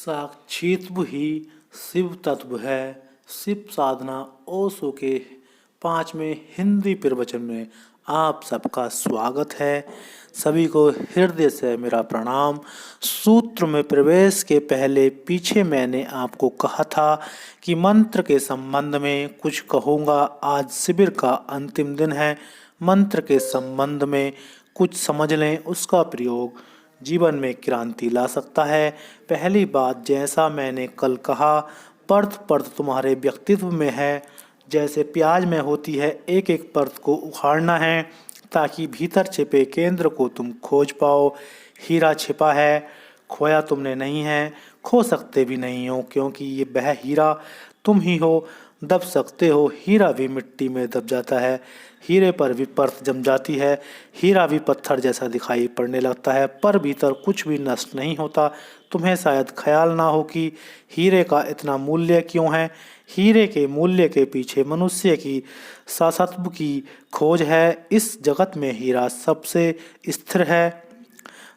साक्षित्व ही शिव तत्व है। शिव साधना ओशो के 5वें हिंदी प्रवचन में आप सबका स्वागत है। सभी को हृदय से मेरा प्रणाम। सूत्र में प्रवेश के पहले पीछे मैंने आपको कहा था कि मंत्र के संबंध में कुछ कहूँगा। आज शिविर का अंतिम दिन है। मंत्र के संबंध में कुछ समझ लें, उसका प्रयोग जीवन में क्रांति ला सकता है। पहली बात, जैसा मैंने कल कहा, परत परत तुम्हारे व्यक्तित्व में है। जैसे प्याज में होती है, एक एक परत को उखाड़ना है ताकि भीतर छिपे केंद्र को तुम खोज पाओ। हीरा छिपा है, खोया तुमने नहीं है, खो सकते भी नहीं हो, क्योंकि ये वह हीरा तुम ही हो। दब सकते हो, हीरा भी मिट्टी में दब जाता है, हीरे पर भी परत जम जाती है, हीरा भी पत्थर जैसा दिखाई पड़ने लगता है, पर भीतर कुछ भी नष्ट नहीं होता। तुम्हें शायद ख्याल ना हो कि हीरे का इतना मूल्य क्यों है। हीरे के मूल्य के पीछे मनुष्य की शाश्वत की खोज है। इस जगत में हीरा सबसे स्थिर है।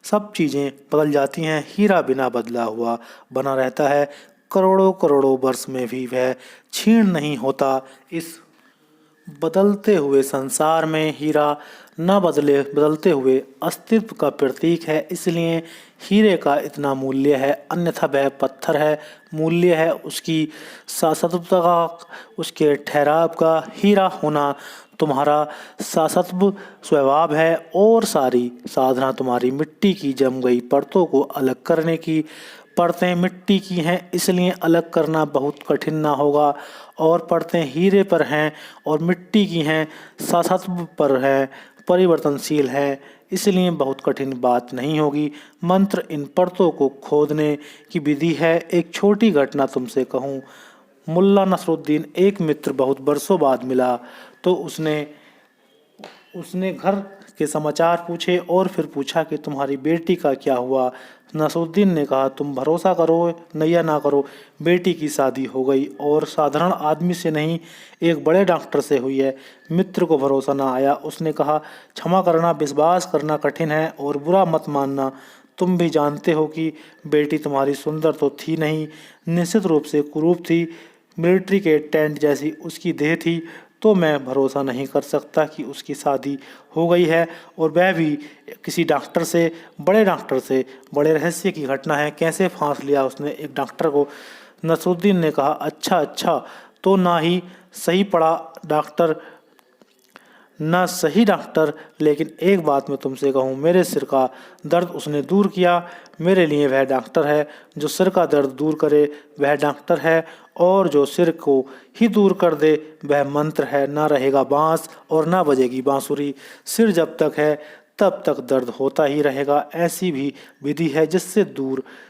सब चीज़ें बदल जाती हैं, हीरा बिना बदला हुआ बना रहता है। करोड़ों करोड़ों वर्ष में भी वह क्षीण नहीं होता। इस बदलते हुए संसार में हीरा न बदलते हुए अस्तित्व का प्रतीक है, इसलिए हीरे का इतना मूल्य है। अन्यथा वह पत्थर है। मूल्य है उसकी शाश्वतता का, उसके ठहराव का। हीरा होना तुम्हारा शाश्वत स्वभाव है और सारी साधना तुम्हारी मिट्टी की जम गई परतों को अलग करने की। परतें मिट्टी की हैं, इसलिए अलग करना बहुत कठिन ना होगा। और परतें हीरे पर हैं और मिट्टी की हैं, शाश्वत पर है, परिवर्तनशील है, इसलिए बहुत कठिन बात नहीं होगी। मंत्र इन परतों को खोदने की विधि है। एक छोटी घटना तुमसे कहूँ। मुल्ला नसरुद्दीन एक मित्र बहुत बरसों बाद मिला, तो उसने घर के समाचार पूछे और फिर पूछा कि तुम्हारी बेटी का क्या हुआ। नसरुद्दीन ने कहा, तुम भरोसा करो या ना करो, बेटी की शादी हो गई और साधारण आदमी से नहीं, एक बड़े डॉक्टर से हुई है। मित्र को भरोसा ना आया। उसने कहा, क्षमा करना, विश्वास करना कठिन है और बुरा मत मानना। तुम भी जानते हो कि बेटी तुम्हारी सुंदर तो थी नहीं, निश्चित रूप से कुरूप थी। मिलिट्री के टेंट जैसी उसकी देह थी, तो मैं भरोसा नहीं कर सकता कि उसकी शादी हो गई है, और वह भी किसी डॉक्टर से, बड़े डॉक्टर से। बड़े रहस्य की घटना है। कैसे फांस लिया उसने एक डॉक्टर को। नसरुद्दीन ने कहा, अच्छा, तो ना ही सही पड़ा डॉक्टर, ना सही डॉक्टर, लेकिन एक बात मैं तुमसे कहूँ, मेरे सिर का दर्द उसने दूर किया। मेरे लिए वह डॉक्टर है। जो सिर का दर्द दूर करे वह डॉक्टर है, और जो सिर को ही दूर कर दे वह मंत्र है। ना रहेगा बांस और ना बजेगी बांसुरी। सिर जब तक है तब तक दर्द होता ही रहेगा। ऐसी भी विधि है जिससे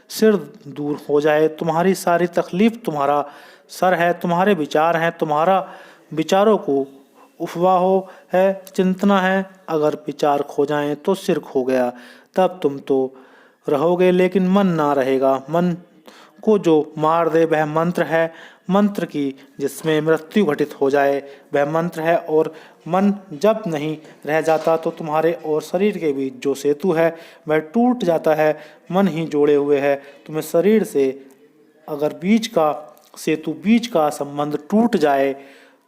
सिर दूर हो जाए। तुम्हारी सारी तकलीफ तुम्हारा सर है, तुम्हारे विचार हैं। तुम्हारा विचारों को अफवाह है, चिंतना है। अगर विचार खो जाएं तो सिर खो गया। तब तुम तो रहोगे, लेकिन मन ना रहेगा। मन को जो मार दे वह मंत्र है। मंत्र की जिसमें मृत्यु घटित हो जाए वह मंत्र है। और मन जब नहीं रह जाता तो तुम्हारे और शरीर के बीच जो सेतु है वह टूट जाता है। मन ही जोड़े हुए है तुम्हें शरीर से। अगर बीच का संबंध टूट जाए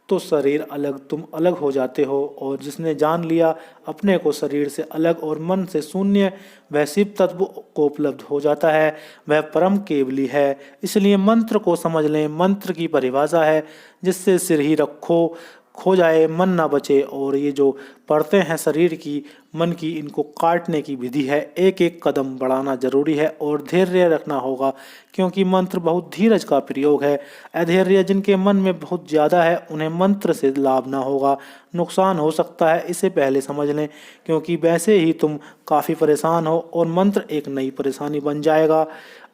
तो शरीर अलग, तुम अलग हो जाते हो। और जिसने जान लिया अपने को शरीर से अलग और मन से शून्य, वह शिव तत्व को उपलब्ध हो जाता है। वह परम केवली है। इसलिए मंत्र को समझ लें। मंत्र की परिभाषा है, जिससे सिर ही रखो खो जाए, मन ना बचे। और ये जो पढ़ते हैं शरीर की, मन की, इनको काटने की विधि है। एक एक कदम बढ़ाना जरूरी है और धैर्य रखना होगा, क्योंकि मंत्र बहुत धीरज का प्रयोग है। अधैर्य जिनके मन में बहुत ज़्यादा है, उन्हें मंत्र से लाभ ना होगा, नुकसान हो सकता है। इसे पहले समझ लें, क्योंकि वैसे ही तुम काफ़ी परेशान हो और मंत्र एक नई परेशानी बन जाएगा।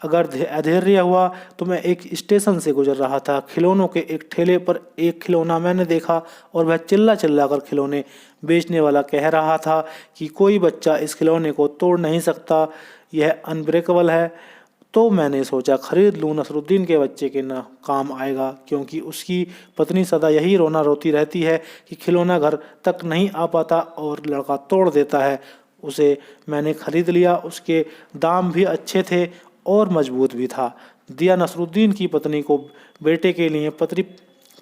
अगर अधैर्य हुआ तो मैं एक स्टेशन से गुजर रहा था। खिलौनों के एक ठेले पर एक खिलौना मैंने देखा, और वह चिल्ला चिल्ला कर खिलौने बेचने वाला कह रहा था कि कोई बच्चा इस खिलौने को तोड़ नहीं सकता, यह अनब्रेकेबल है। तो मैंने सोचा खरीद लूँ, नसरुद्दीन के बच्चे के ना काम आएगा, क्योंकि उसकी पत्नी सदा यही रोना रोती रहती है कि खिलौना घर तक नहीं आ पाता और लड़का तोड़ देता है उसे। मैंने खरीद लिया। उसके दाम भी अच्छे थे और मजबूत भी था। दिया नसरुद्दीन की पत्नी को बेटे के लिए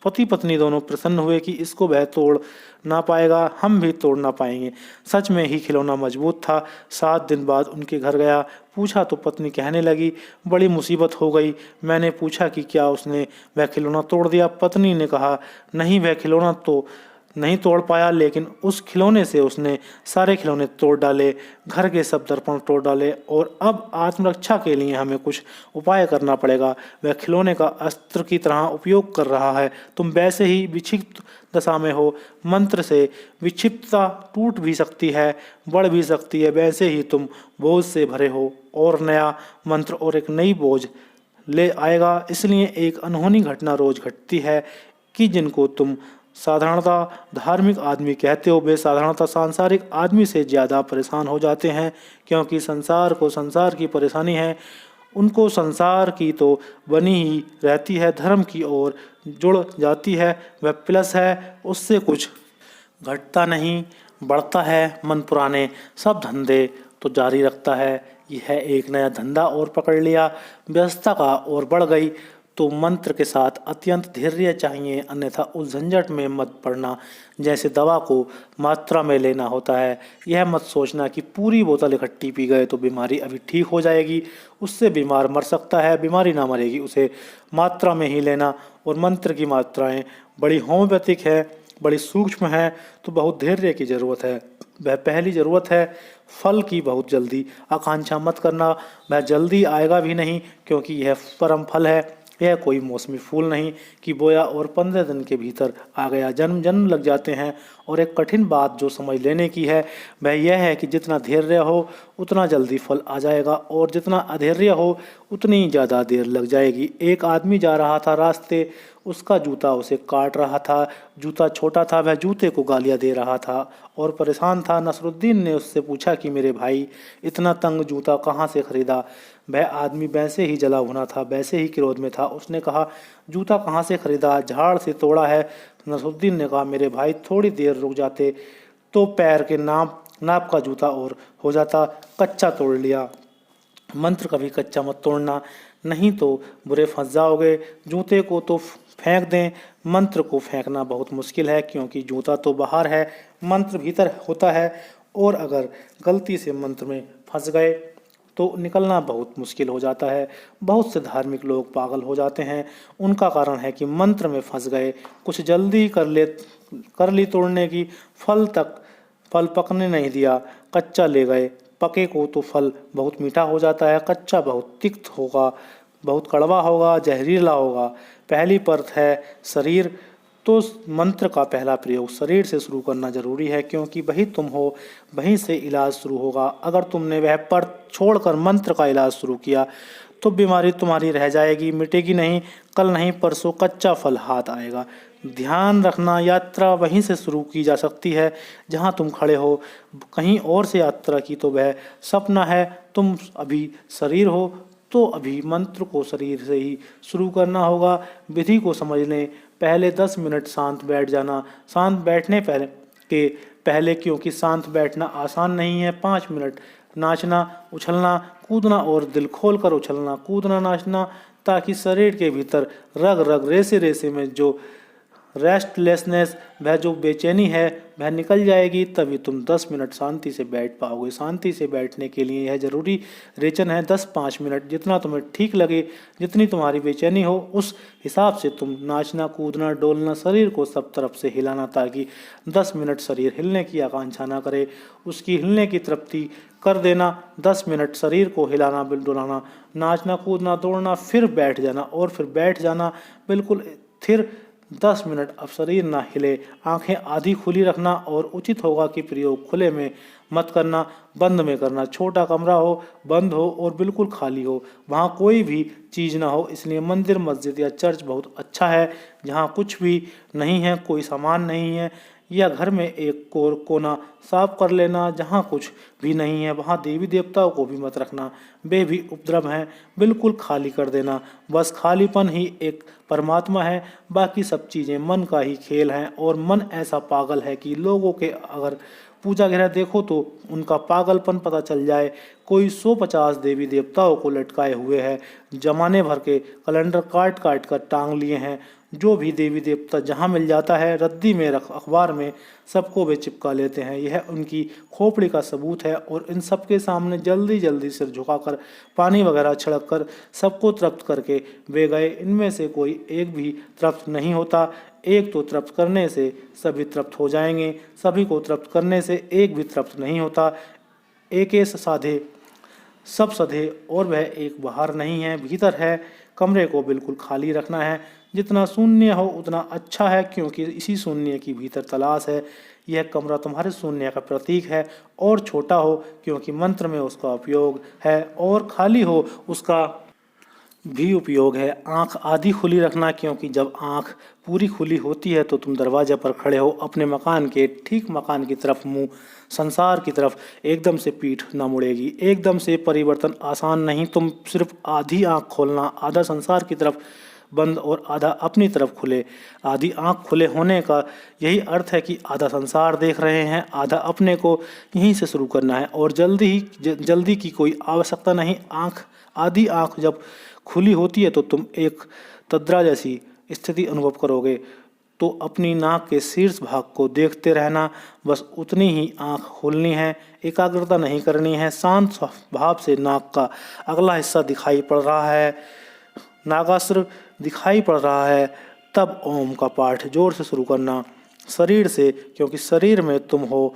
पति पत्नी दोनों प्रसन्न हुए कि इसको वह तोड़ ना पाएगा, हम भी तोड़ ना पाएंगे। सच में ही खिलौना मजबूत था। 7 दिन बाद उनके घर गया, पूछा तो पत्नी कहने लगी, बड़ी मुसीबत हो गई। मैंने पूछा कि क्या उसने वह खिलौना तोड़ दिया? पत्नी ने कहा, नहीं, वह खिलौना तो नहीं तोड़ पाया, लेकिन उस खिलौने से उसने सारे खिलौने तोड़ डाले, घर के सब दर्पण तोड़ डाले, और अब आत्मरक्षा के लिए हमें कुछ उपाय करना पड़ेगा। वह खिलौने का अस्त्र की तरह उपयोग कर रहा है। तुम वैसे ही विक्षिप्त दशा में हो। मंत्र से विक्षिप्तता टूट भी सकती है, बढ़ भी सकती है। वैसे ही तुम बोझ से भरे हो, और नया मंत्र और एक नई बोझ ले आएगा। इसलिए एक अनहोनी घटना रोज घटती है कि जिनको तुम साधारणतः धार्मिक आदमी कहते हो, वे साधारणतः सांसारिक आदमी से ज़्यादा परेशान हो जाते हैं, क्योंकि संसार को संसार की परेशानी है। उनको संसार की तो बनी ही रहती है, धर्म की ओर जुड़ जाती है, वह प्लस है, उससे कुछ घटता नहीं बढ़ता है। मन पुराने सब धंधे तो जारी रखता है, यह एक नया धंधा और पकड़ लिया, व्यस्तता का और बढ़ गई। तो मंत्र के साथ अत्यंत धैर्य चाहिए, अन्यथा उस झंझट में मत पड़ना जैसे दवा को मात्रा में लेना होता है। यह मत सोचना कि पूरी बोतल इकट्ठी पी गए तो बीमारी अभी ठीक हो जाएगी, उससे बीमार मर सकता है। बीमारी ना मरेगी, उसे मात्रा में ही लेना। और मंत्र की मात्राएं बड़ी होम्योपैथिक है, बड़ी सूक्ष्म है, तो बहुत धैर्य की ज़रूरत है। वह पहली ज़रूरत है फल की। बहुत जल्दी आकांक्षा मत करना, वह जल्दी आएगा भी नहीं, क्योंकि यह परम फल है। यह कोई मौसमी फूल नहीं कि बोया और 15 दिन के भीतर आ गया। जन्म जन्म लग जाते हैं। और एक कठिन बात जो समझ लेने की है वह यह है कि जितना धैर्य हो उतना जल्दी फल आ जाएगा, और जितना अधैर्य हो उतनी ज़्यादा देर लग जाएगी। एक आदमी जा रहा था रास्ते, उसका जूता उसे काट रहा था। जूता छोटा था, वह जूते को गालियाँ दे रहा था और परेशान था। नसरुद्दीन ने उससे पूछा कि मेरे भाई, इतना तंग जूता कहाँ से खरीदा? वह आदमी वैसे ही जला भुना था, वैसे ही क्रोध में था। उसने कहा, जूता कहाँ से खरीदा? झाड़ से तोड़ा है। नसरुद्दीन ने कहा, मेरे भाई, थोड़ी देर रुक जाते तो पैर के नाप का जूता और हो जाता। कच्चा तोड़ लिया। मंत्र कभी कच्चा मत तोड़ना, नहीं तो बुरे फंस जाओगे। जूते को तो फेंक दें, मंत्र को फेंकना बहुत मुश्किल है, क्योंकि जूता तो बाहर है, मंत्र भीतर होता है। और अगर गलती से मंत्र में फंस गए तो निकलना बहुत मुश्किल हो जाता है। बहुत से धार्मिक लोग पागल हो जाते हैं, उनका कारण है कि मंत्र में फंस गए। कुछ जल्दी कर ली तोड़ने की, फल पकने नहीं दिया, कच्चा ले गए। पके को तो फल बहुत मीठा हो जाता है, कच्चा बहुत तिक्त होगा, बहुत कड़वा होगा, जहरीला होगा। पहली परत है शरीर, तो मंत्र का पहला प्रयोग शरीर से शुरू करना जरूरी है, क्योंकि वही तुम हो, वहीं से इलाज शुरू होगा। अगर तुमने वह परत छोड़कर मंत्र का इलाज शुरू किया तो बीमारी तुम्हारी रह जाएगी, मिटेगी नहीं। कल नहीं परसों कच्चा फल हाथ आएगा। ध्यान रखना, यात्रा वहीं से शुरू की जा सकती है जहां तुम खड़े हो। कहीं और से यात्रा की तो वह सपना है। तुम अभी शरीर हो तो अभी मंत्र को शरीर से ही शुरू करना होगा। विधि को समझ लें। पहले 10 मिनट शांत बैठ जाना। शांत बैठने पहले क्योंकि शांत बैठना आसान नहीं है। 5 मिनट नाचना, उछलना, कूदना, और दिल खोलकर उछलना, कूदना, नाचना, ताकि शरीर के भीतर रग रग रेसे रेसे में जो रेस्टलेसनेस, वह जो बेचैनी है, वह निकल जाएगी। तभी तुम 10 मिनट शांति से बैठ पाओगे। शांति से बैठने के लिए यह जरूरी रेचन है 10-5 मिनट, जितना तुम्हें ठीक लगे, जितनी तुम्हारी बेचैनी हो, उस हिसाब से तुम नाचना, कूदना, डोलना, शरीर को सब तरफ से हिलाना, ताकि 10 मिनट शरीर हिलने की आकांक्षा ना करे, उसकी हिलने की तृप्ति कर देना। 10 मिनट शरीर को हिलाना, डुलाना, नाचना, कूदना, दौड़ना, फिर बैठ जाना, और फिर बैठ जाना बिल्कुल स्थिर। 10 मिनट अब शरीर ना हिले, आंखें आधी खुली रखना, और उचित होगा कि प्रयोग खुले में मत करना, बंद में करना। छोटा कमरा हो, बंद हो और बिल्कुल खाली हो, वहाँ कोई भी चीज़ ना हो। इसलिए मंदिर, मस्जिद या चर्च बहुत अच्छा है, जहाँ कुछ भी नहीं है, कोई सामान नहीं है। या घर में एक कोना साफ कर लेना, जहाँ कुछ भी नहीं है वहाँ देवी देवताओं को भी मत रखना, वे भी उपद्रव हैं, बिल्कुल खाली कर देना। बस खालीपन ही एक परमात्मा है, बाकी सब चीज़ें मन का ही खेल हैं। और मन ऐसा पागल है कि लोगों के अगर पूजा गृह देखो तो उनका पागलपन पता चल जाए। कोई 150 देवी देवताओं को लटकाए हुए है, जमाने भर के कैलेंडर काट काट कर टांग लिए हैं। जो भी देवी देवता जहाँ मिल जाता है रद्दी में रख अखबार में सबको वे चिपका लेते हैं। यह उनकी खोपड़ी का सबूत है और इन सबके सामने जल्दी जल्दी सिर झुकाकर पानी वगैरह छिड़क कर सबको तृप्त करके वे गए। इनमें से कोई एक भी तृप्त नहीं होता। एक तो तृप्त करने से सभी तृप्त हो जाएंगे, सभी को तृप्त करने से एक भी तृप्त नहीं होता। एक साधे सब सधे और वह एक बाहर नहीं है, भीतर है। कमरे को बिल्कुल खाली रखना है, जितना शून्य हो उतना अच्छा है, क्योंकि इसी शून्य की भीतर तलाश है। यह कमरा तुम्हारे शून्य का प्रतीक है। और छोटा हो क्योंकि मंत्र में उसका उपयोग है, और खाली हो उसका भी उपयोग है। आंख आधी खुली रखना, क्योंकि जब आंख पूरी खुली होती है तो तुम दरवाजे पर खड़े हो, अपने मकान के ठीक मकान की तरफ मुंह, संसार की तरफ। एकदम से पीठ न मुड़ेगी, एकदम से परिवर्तन आसान नहीं। तुम सिर्फ आधी आंख खोलना, आधा संसार की तरफ बंद और आधा अपनी तरफ खुले। आधी आंख खुले होने का यही अर्थ है कि आधा संसार देख रहे हैं, आधा अपने को यहीं से शुरू करना है। और जल्दी की कोई आवश्यकता नहीं। आधी आंख जब खुली होती है तो तुम एक तद्रा जैसी स्थिति अनुभव करोगे। तो अपनी नाक के शीर्ष भाग को देखते रहना, बस उतनी ही आंख खोलनी है, एकाग्रता नहीं करनी है। शांत भाव से नाक का अगला हिस्सा दिखाई पड़ रहा है, नागास्त्र दिखाई पड़ रहा है, तब ओम का पाठ जोर से शुरू करना शरीर से, क्योंकि शरीर में तुम हो।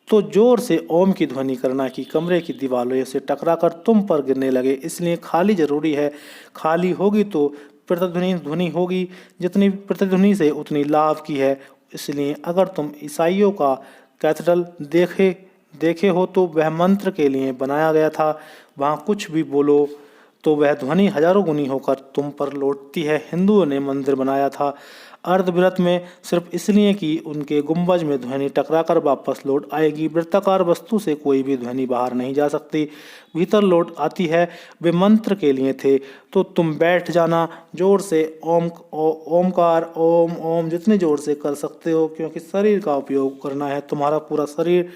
तो जोर से ओम की ध्वनि करना कि कमरे की दीवारों से टकराकर तुम पर गिरने लगे। इसलिए खाली जरूरी है। खाली होगी तो ध्वनि होगी, जितनी प्रतिध्वनि से उतनी लाभ की है। इसलिए अगर तुम ईसाइयों का कैथेड्रल देखे हो तो वह मंत्र के लिए बनाया गया था। वहाँ कुछ भी बोलो तो वह ध्वनि हजारों गुनी होकर तुम पर लौटती है। हिंदुओं ने मंदिर बनाया था अर्धवृत्त में, सिर्फ इसलिए कि उनके गुंबज में ध्वनि टकराकर वापस लौट आएगी। वृत्ताकार वस्तु से कोई भी ध्वनि बाहर नहीं जा सकती, भीतर लौट आती है। वे मंत्र के लिए थे। तो तुम बैठ जाना, जोर से ओमकार ओम ओम जितने जोर से कर सकते हो, क्योंकि शरीर का उपयोग करना है। तुम्हारा पूरा शरीर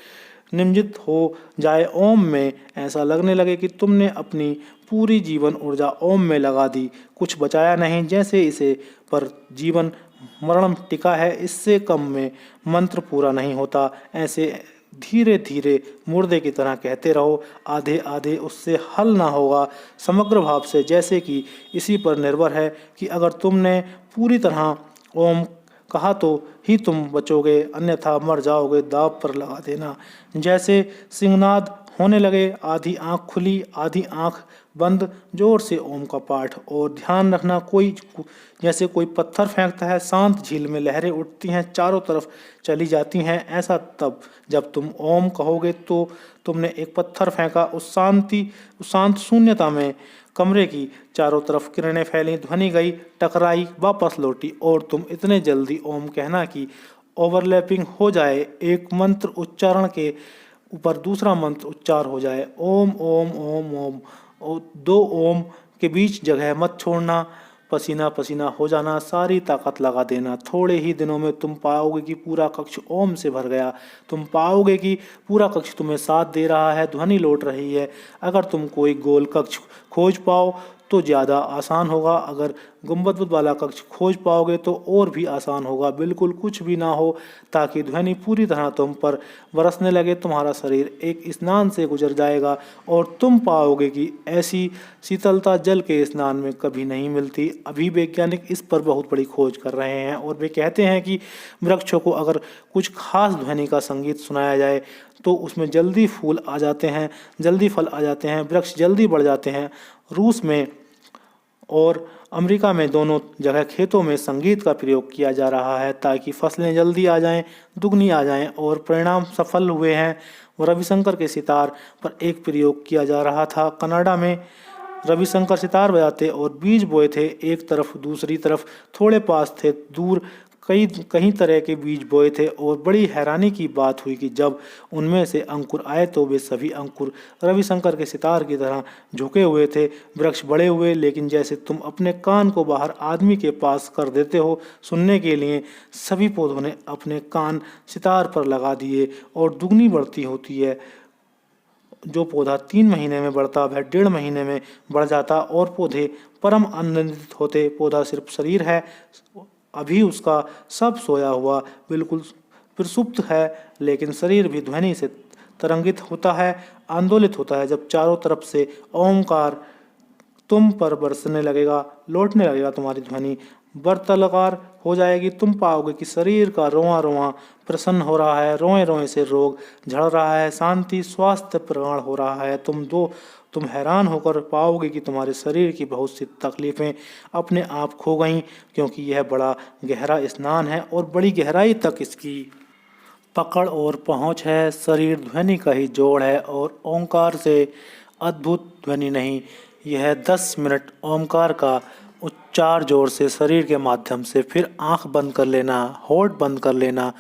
निमज्जित हो जाए ओम में, ऐसा लगने लगे कि तुमने अपनी पूरी जीवन ऊर्जा ओम में लगा दी, कुछ बचाया नहीं। जैसे इसे पर जीवन मरण टिका है, इससे कम में मंत्र पूरा नहीं होता। ऐसे धीरे धीरे मुर्दे की तरह कहते रहो, आधे आधे उससे हल ना होगा। समग्र भाव से, जैसे कि इसी पर निर्भर है कि अगर तुमने पूरी तरह ओम कहा तो ही तुम बचोगे, अन्यथा मर जाओगे। दाव पर लगा देना। जैसे सिंहनाद होने लगे, आधी आंख खुली आधी आंख बंद, जोर से ओम का पाठ। और ध्यान रखना, जैसे कोई पत्थर फेंकता है, शांत झील में लहरें उठती हैं, चारों तरफ चली जाती हैं। ऐसा तब जब तुम ओम कहोगे तो तुमने एक पत्थर फेंका, उस शांत शून्यता में कमरे की चारों तरफ किरणें फैली, ध्वनि गई, टकराई, वापस लौटी। और तुम इतने जल्दी ओम कहना कि ओवरलैपिंग हो जाए, एक मंत्र उच्चारण के ऊपर दूसरा मंत्र उच्चार हो जाए। ओम ओम ओम ओम, दो ओम के बीच जगह मत छोड़ना। पसीना पसीना हो जाना, सारी ताकत लगा देना। थोड़े ही दिनों में तुम पाओगे कि पूरा कक्ष ओम से भर गया। तुम पाओगे कि पूरा कक्ष तुम्हें साथ दे रहा है, ध्वनि लौट रही है। अगर तुम कोई गोल कक्ष खोज पाओ तो ज़्यादा आसान होगा, अगर गुंबद वाला कक्ष खोज पाओगे तो और भी आसान होगा। बिल्कुल कुछ भी ना हो, ताकि ध्वनि पूरी तरह तुम पर बरसने लगे। तुम्हारा शरीर एक स्नान से गुजर जाएगा और तुम पाओगे कि ऐसी शीतलता जल के स्नान में कभी नहीं मिलती। अभी वैज्ञानिक इस पर बहुत बड़ी खोज कर रहे हैं और वे कहते हैं कि वृक्षों को अगर कुछ खास ध्वनि का संगीत सुनाया जाए तो उसमें जल्दी फूल आ जाते हैं, जल्दी फल आ जाते हैं, वृक्ष जल्दी बढ़ जाते हैं। रूस में और अमेरिका में दोनों जगह खेतों में संगीत का प्रयोग किया जा रहा है ताकि फसलें जल्दी आ जाएं, दुगनी आ जाएं, और परिणाम सफल हुए हैं। रविशंकर के सितार पर एक प्रयोग किया जा रहा था। कनाडा में रविशंकर सितार बजाते और बीज बोए थे, एक तरफ दूसरी तरफ, थोड़े पास थे दूर, कई तरह के बीज बोए थे और बड़ी हैरानी की बात हुई कि जब उनमें से अंकुर आए तो वे सभी अंकुर रविशंकर के सितार की तरह झुके हुए थे। वृक्ष बड़े हुए, लेकिन जैसे तुम अपने कान को बाहर आदमी के पास कर देते हो सुनने के लिए, सभी पौधों ने अपने कान सितार पर लगा दिए और दुगनी बढ़ती होती है। जो पौधा 3 महीने में बढ़ता वह 1.5 महीने में बढ़ जाता और पौधे परम आनंदित होते। पौधा सिर्फ शरीर है, अभी उसका सब सोया हुआ बिल्कुल प्रसुप्त है, लेकिन शरीर भी ध्वनि से तरंगित होता है, आंदोलित होता है। जब चारों तरफ से ओंकार तुम पर बरसने लगेगा, लौटने लगेगा, तुम्हारी ध्वनि बर्तलकार हो जाएगी। तुम पाओगे कि शरीर का रोआ रोआ प्रसन्न हो रहा है, रोए रोए से रोग झड़ रहा है, शांति स्वास्थ्य प्रगाढ़ हो रहा है। तुम हैरान होकर पाओगे कि तुम्हारे शरीर की बहुत सी तकलीफें अपने आप खो गईं, क्योंकि यह बड़ा गहरा स्नान है और बड़ी गहराई तक इसकी पकड़ और पहुंच है। शरीर ध्वनि का ही जोड़ है और ओंकार से अद्भुत ध्वनि नहीं। यह 10 मिनट ओंकार का उच्चार जोर से शरीर के माध्यम से, फिर आंख बंद कर लेना, होंठ बंद कर लेना,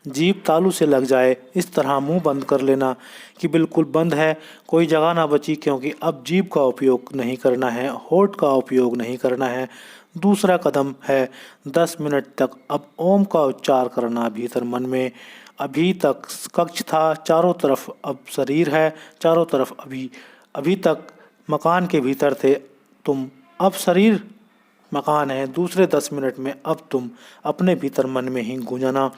जीभ तालू से लग जाए, इस तरह मुंह बंद कर लेना कि बिल्कुल बंद है, कोई जगह ना बची, क्योंकि अब जीभ का उपयोग नहीं करना है, होंठ का उपयोग नहीं करना है। दूसरा कदम है 10 मिनट तक अब ओम का उच्चार करना भीतर मन में। अभी तक कक्ष था, चारों तरफ अब शरीर है, चारों तरफ अभी तक मकान के भीतर थे तुम, अब शरीर मकान है। दूसरे 10 मिनट में अब तुम अपने भीतर मन में ही गूंजना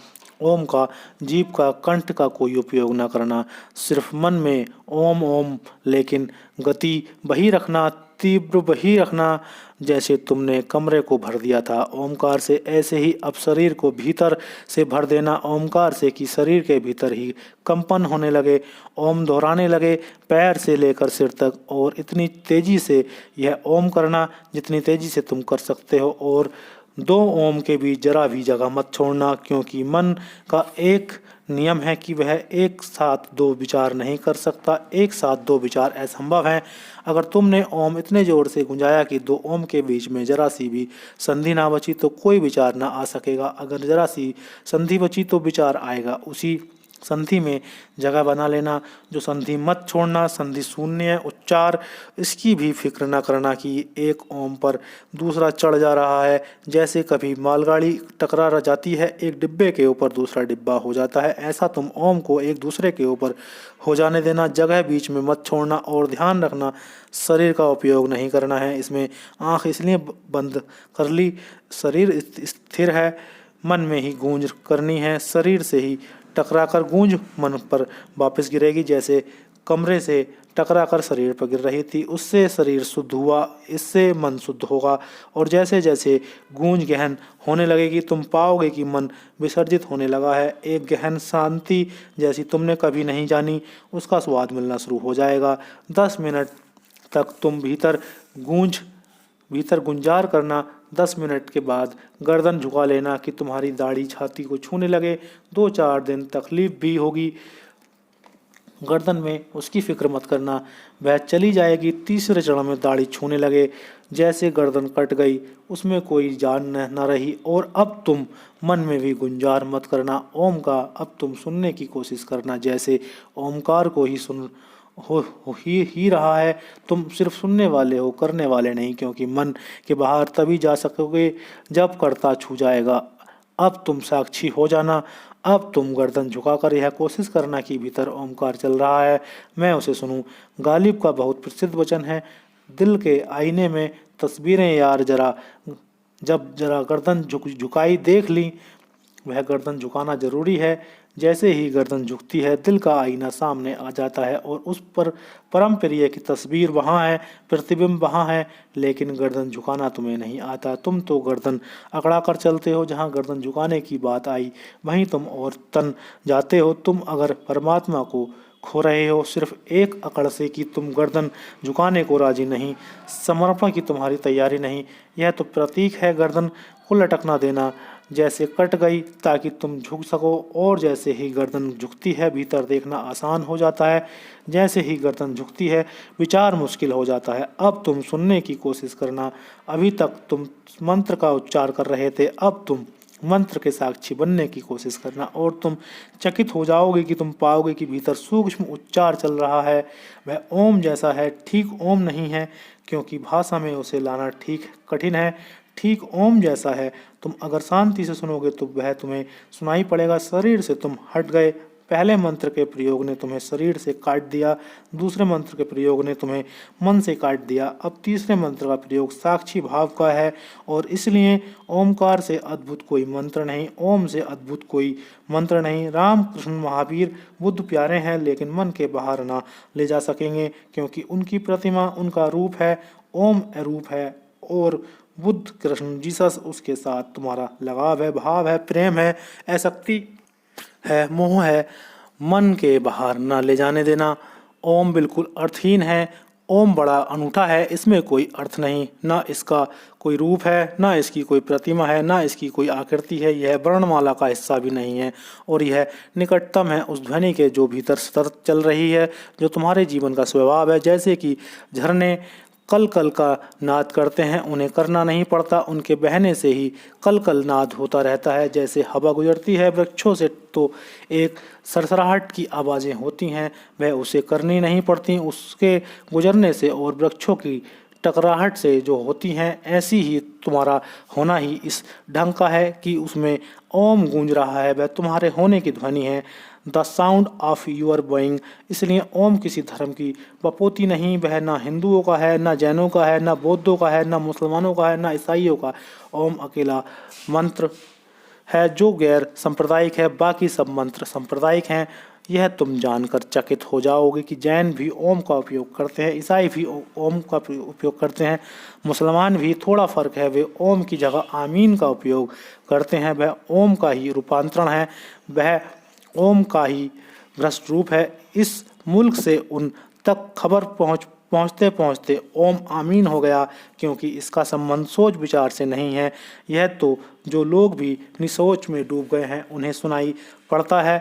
ओम का, जीभ का, कंठ का कोई उपयोग न करना, सिर्फ मन में ओम ओम, लेकिन गति वही रखना, तीव्र वही रखना जैसे तुमने कमरे को भर दिया था ओमकार से। ऐसे ही अब शरीर को भीतर से भर देना ओमकार से कि शरीर के भीतर ही कंपन होने लगे, ओम दोहराने लगे पैर से लेकर सिर तक, और इतनी तेजी से यह ओम करना जितनी तेजी से तुम कर सकते हो। और 2 ओम के बीच जरा भी जगह मत छोड़ना, क्योंकि मन का एक नियम है कि वह एक साथ 2 विचार नहीं कर सकता, एक साथ 2 विचार असंभव हैं। अगर तुमने ओम इतने जोर से गुंजाया कि 2 ओम के बीच में जरा सी भी संधि ना बची तो कोई विचार ना आ सकेगा। अगर जरा सी संधि बची तो विचार आएगा। उसी संधि में जगह बना लेना, जो संधि मत छोड़ना। संधि शून्य उच्चार, इसकी भी फिक्र न करना कि एक ओम पर दूसरा चढ़ जा रहा है। जैसे कभी मालगाड़ी टकरा जाती है, एक डिब्बे के ऊपर दूसरा डिब्बा हो जाता है, ऐसा तुम ओम को एक दूसरे के ऊपर हो जाने देना। जगह बीच में मत छोड़ना और ध्यान रखना शरीर का उपयोग नहीं करना है। इसमें आँख इसलिए बंद कर ली, शरीर स्थिर है, मन में ही गूंज करनी है। शरीर से ही टकराकर गूंज मन पर वापस गिरेगी, जैसे कमरे से टकराकर शरीर पर गिर रही थी। उससे शरीर शुद्ध हुआ, इससे मन शुद्ध होगा। और जैसे जैसे गूंज गहन होने लगेगी तुम पाओगे कि मन विसर्जित होने लगा है। एक गहन शांति जैसी तुमने कभी नहीं जानी, उसका स्वाद मिलना शुरू हो जाएगा। 10 मिनट तक तुम भीतर गुंजार करना। 10 मिनट के बाद गर्दन झुका लेना कि तुम्हारी दाढ़ी छाती को छूने लगे। 2-4 दिन तकलीफ भी होगी, गर्दन में उसकी फिक्र मत करना, वह चली जाएगी। तीसरे चरण में दाढ़ी छूने लगे, जैसे गर्दन कट गई, उसमें कोई जान न रही। और अब तुम मन में भी गुंजार मत करना ओम का, अब तुम सुनने की कोशिश करना, जैसे ओमकार को ही सुन ही रहा है। तुम सिर्फ सुनने वाले हो, करने वाले नहीं, क्योंकि मन के बाहर तभी जा सकोगे जब कर्ता छू जाएगा। अब तुम साक्षी हो जाना। अब तुम गर्दन झुकाकर यह कोशिश करना कि भीतर ओमकार चल रहा है, मैं उसे सुनूं। गालिब का बहुत प्रसिद्ध वचन है, दिल के आईने में तस्वीरें यार जरा गर्दन झुकाई देख ली। वह गर्दन झुकाना जरूरी है। जैसे ही गर्दन झुकती है, दिल का आईना सामने आ जाता है और उस पर परम प्रिय की तस्वीर वहाँ है, प्रतिबिंब वहाँ है, लेकिन गर्दन झुकाना तुम्हें नहीं आता। तुम तो गर्दन अकड़ा कर चलते हो। जहाँ गर्दन झुकाने की बात आई वहीं तुम और तन जाते हो। तुम अगर परमात्मा को खो रहे हो सिर्फ एक अकड़ से कि तुम गर्दन झुकाने को राजी नहीं, समर्पण की तुम्हारी तैयारी नहीं। यह तो प्रतीक है। गर्दन को लटकना देना जैसे कट गई ताकि तुम झुक सको, और जैसे ही गर्दन झुकती है भीतर देखना आसान हो जाता है। जैसे ही गर्दन झुकती है विचार मुश्किल हो जाता है। अब तुम सुनने की कोशिश करना। अभी तक तुम मंत्र का उच्चार कर रहे थे, अब तुम मंत्र के साक्षी बनने की कोशिश करना और तुम चकित हो जाओगे कि तुम पाओगे कि भीतर सूक्ष्म उच्चार चल रहा है। वह ओम जैसा है, ठीक ओम नहीं है, क्योंकि भाषा में उसे लाना ठीक कठिन है। ठीक ओम जैसा है। तुम अगर शांति से सुनोगे तो वह तुम्हें सुनाई पड़ेगा। शरीर से तुम हट गए। पहले मंत्र के प्रयोग ने तुम्हें शरीर से काट दिया, दूसरे मंत्र के प्रयोग ने तुम्हें मन से काट दिया। अब तीसरे मंत्र का प्रयोग साक्षी भाव का है और इसलिए ओमकार से अद्भुत कोई मंत्र नहीं, ओम से अद्भुत कोई मंत्र नहीं। राम कृष्ण महावीर बुद्ध प्यारे हैं, लेकिन मन के बाहर ना ले जा सकेंगे, क्योंकि उनकी प्रतिमा उनका रूप है। ओम अरूप है और बुद्ध कृष्ण जीसस उसके साथ तुम्हारा लगाव है, भाव है, प्रेम है, आसक्ति है, मोह है। मन के बाहर न ले जाने देना। ओम बिल्कुल अर्थहीन है। ओम बड़ा अनूठा है, इसमें कोई अर्थ नहीं, ना इसका कोई रूप है, ना इसकी कोई प्रतिमा है, ना इसकी कोई आकृति है। यह वर्णमाला का हिस्सा भी नहीं है और यह निकटतम है उस ध्वनि के जो भीतर सतत चल रही है, जो तुम्हारे जीवन का स्वभाव है। जैसे कि झरने कल कल का नाद करते हैं, उन्हें करना नहीं पड़ता, उनके बहने से ही कल कल नाद होता रहता है। जैसे हवा गुजरती है वृक्षों से तो एक सरसराहट की आवाज़ें होती हैं, वह उसे करनी नहीं पड़ती, उसके गुजरने से और वृक्षों की टकराहट से जो होती हैं। ऐसी ही तुम्हारा होना ही इस ढंग का है कि उसमें ओम गूंज रहा है, वह तुम्हारे होने की ध्वनि है, the sound of your being. इसलिए ओम किसी धर्म की बपोती नहीं, वह ना हिंदुओं का है, ना जैनों का है, ना बौद्धों का है, ना मुसलमानों का है, ना ईसाइयों का। ओम अकेला मंत्र है जो गैर सांप्रदायिक है, बाकी सब मंत्र सांप्रदायिक हैं। यह तुम जानकर चकित हो जाओगे कि जैन भी ओम का उपयोग करते हैं, ईसाई भी ओम का उपयोग करते हैं, मुसलमान भी। थोड़ा फर्क है, वे ओम की जगह आमीन का उपयोग करते हैं। वह ओम का ही रूपांतरण है, वह ओम का ही भ्रष्ट रूप है। इस मुल्क से उन तक खबर पहुँचते पहुँचते ओम आमीन हो गया, क्योंकि इसका संबंध सोच विचार से नहीं है। यह तो जो लोग भी निसोच में डूब गए हैं उन्हें सुनाई पड़ता है।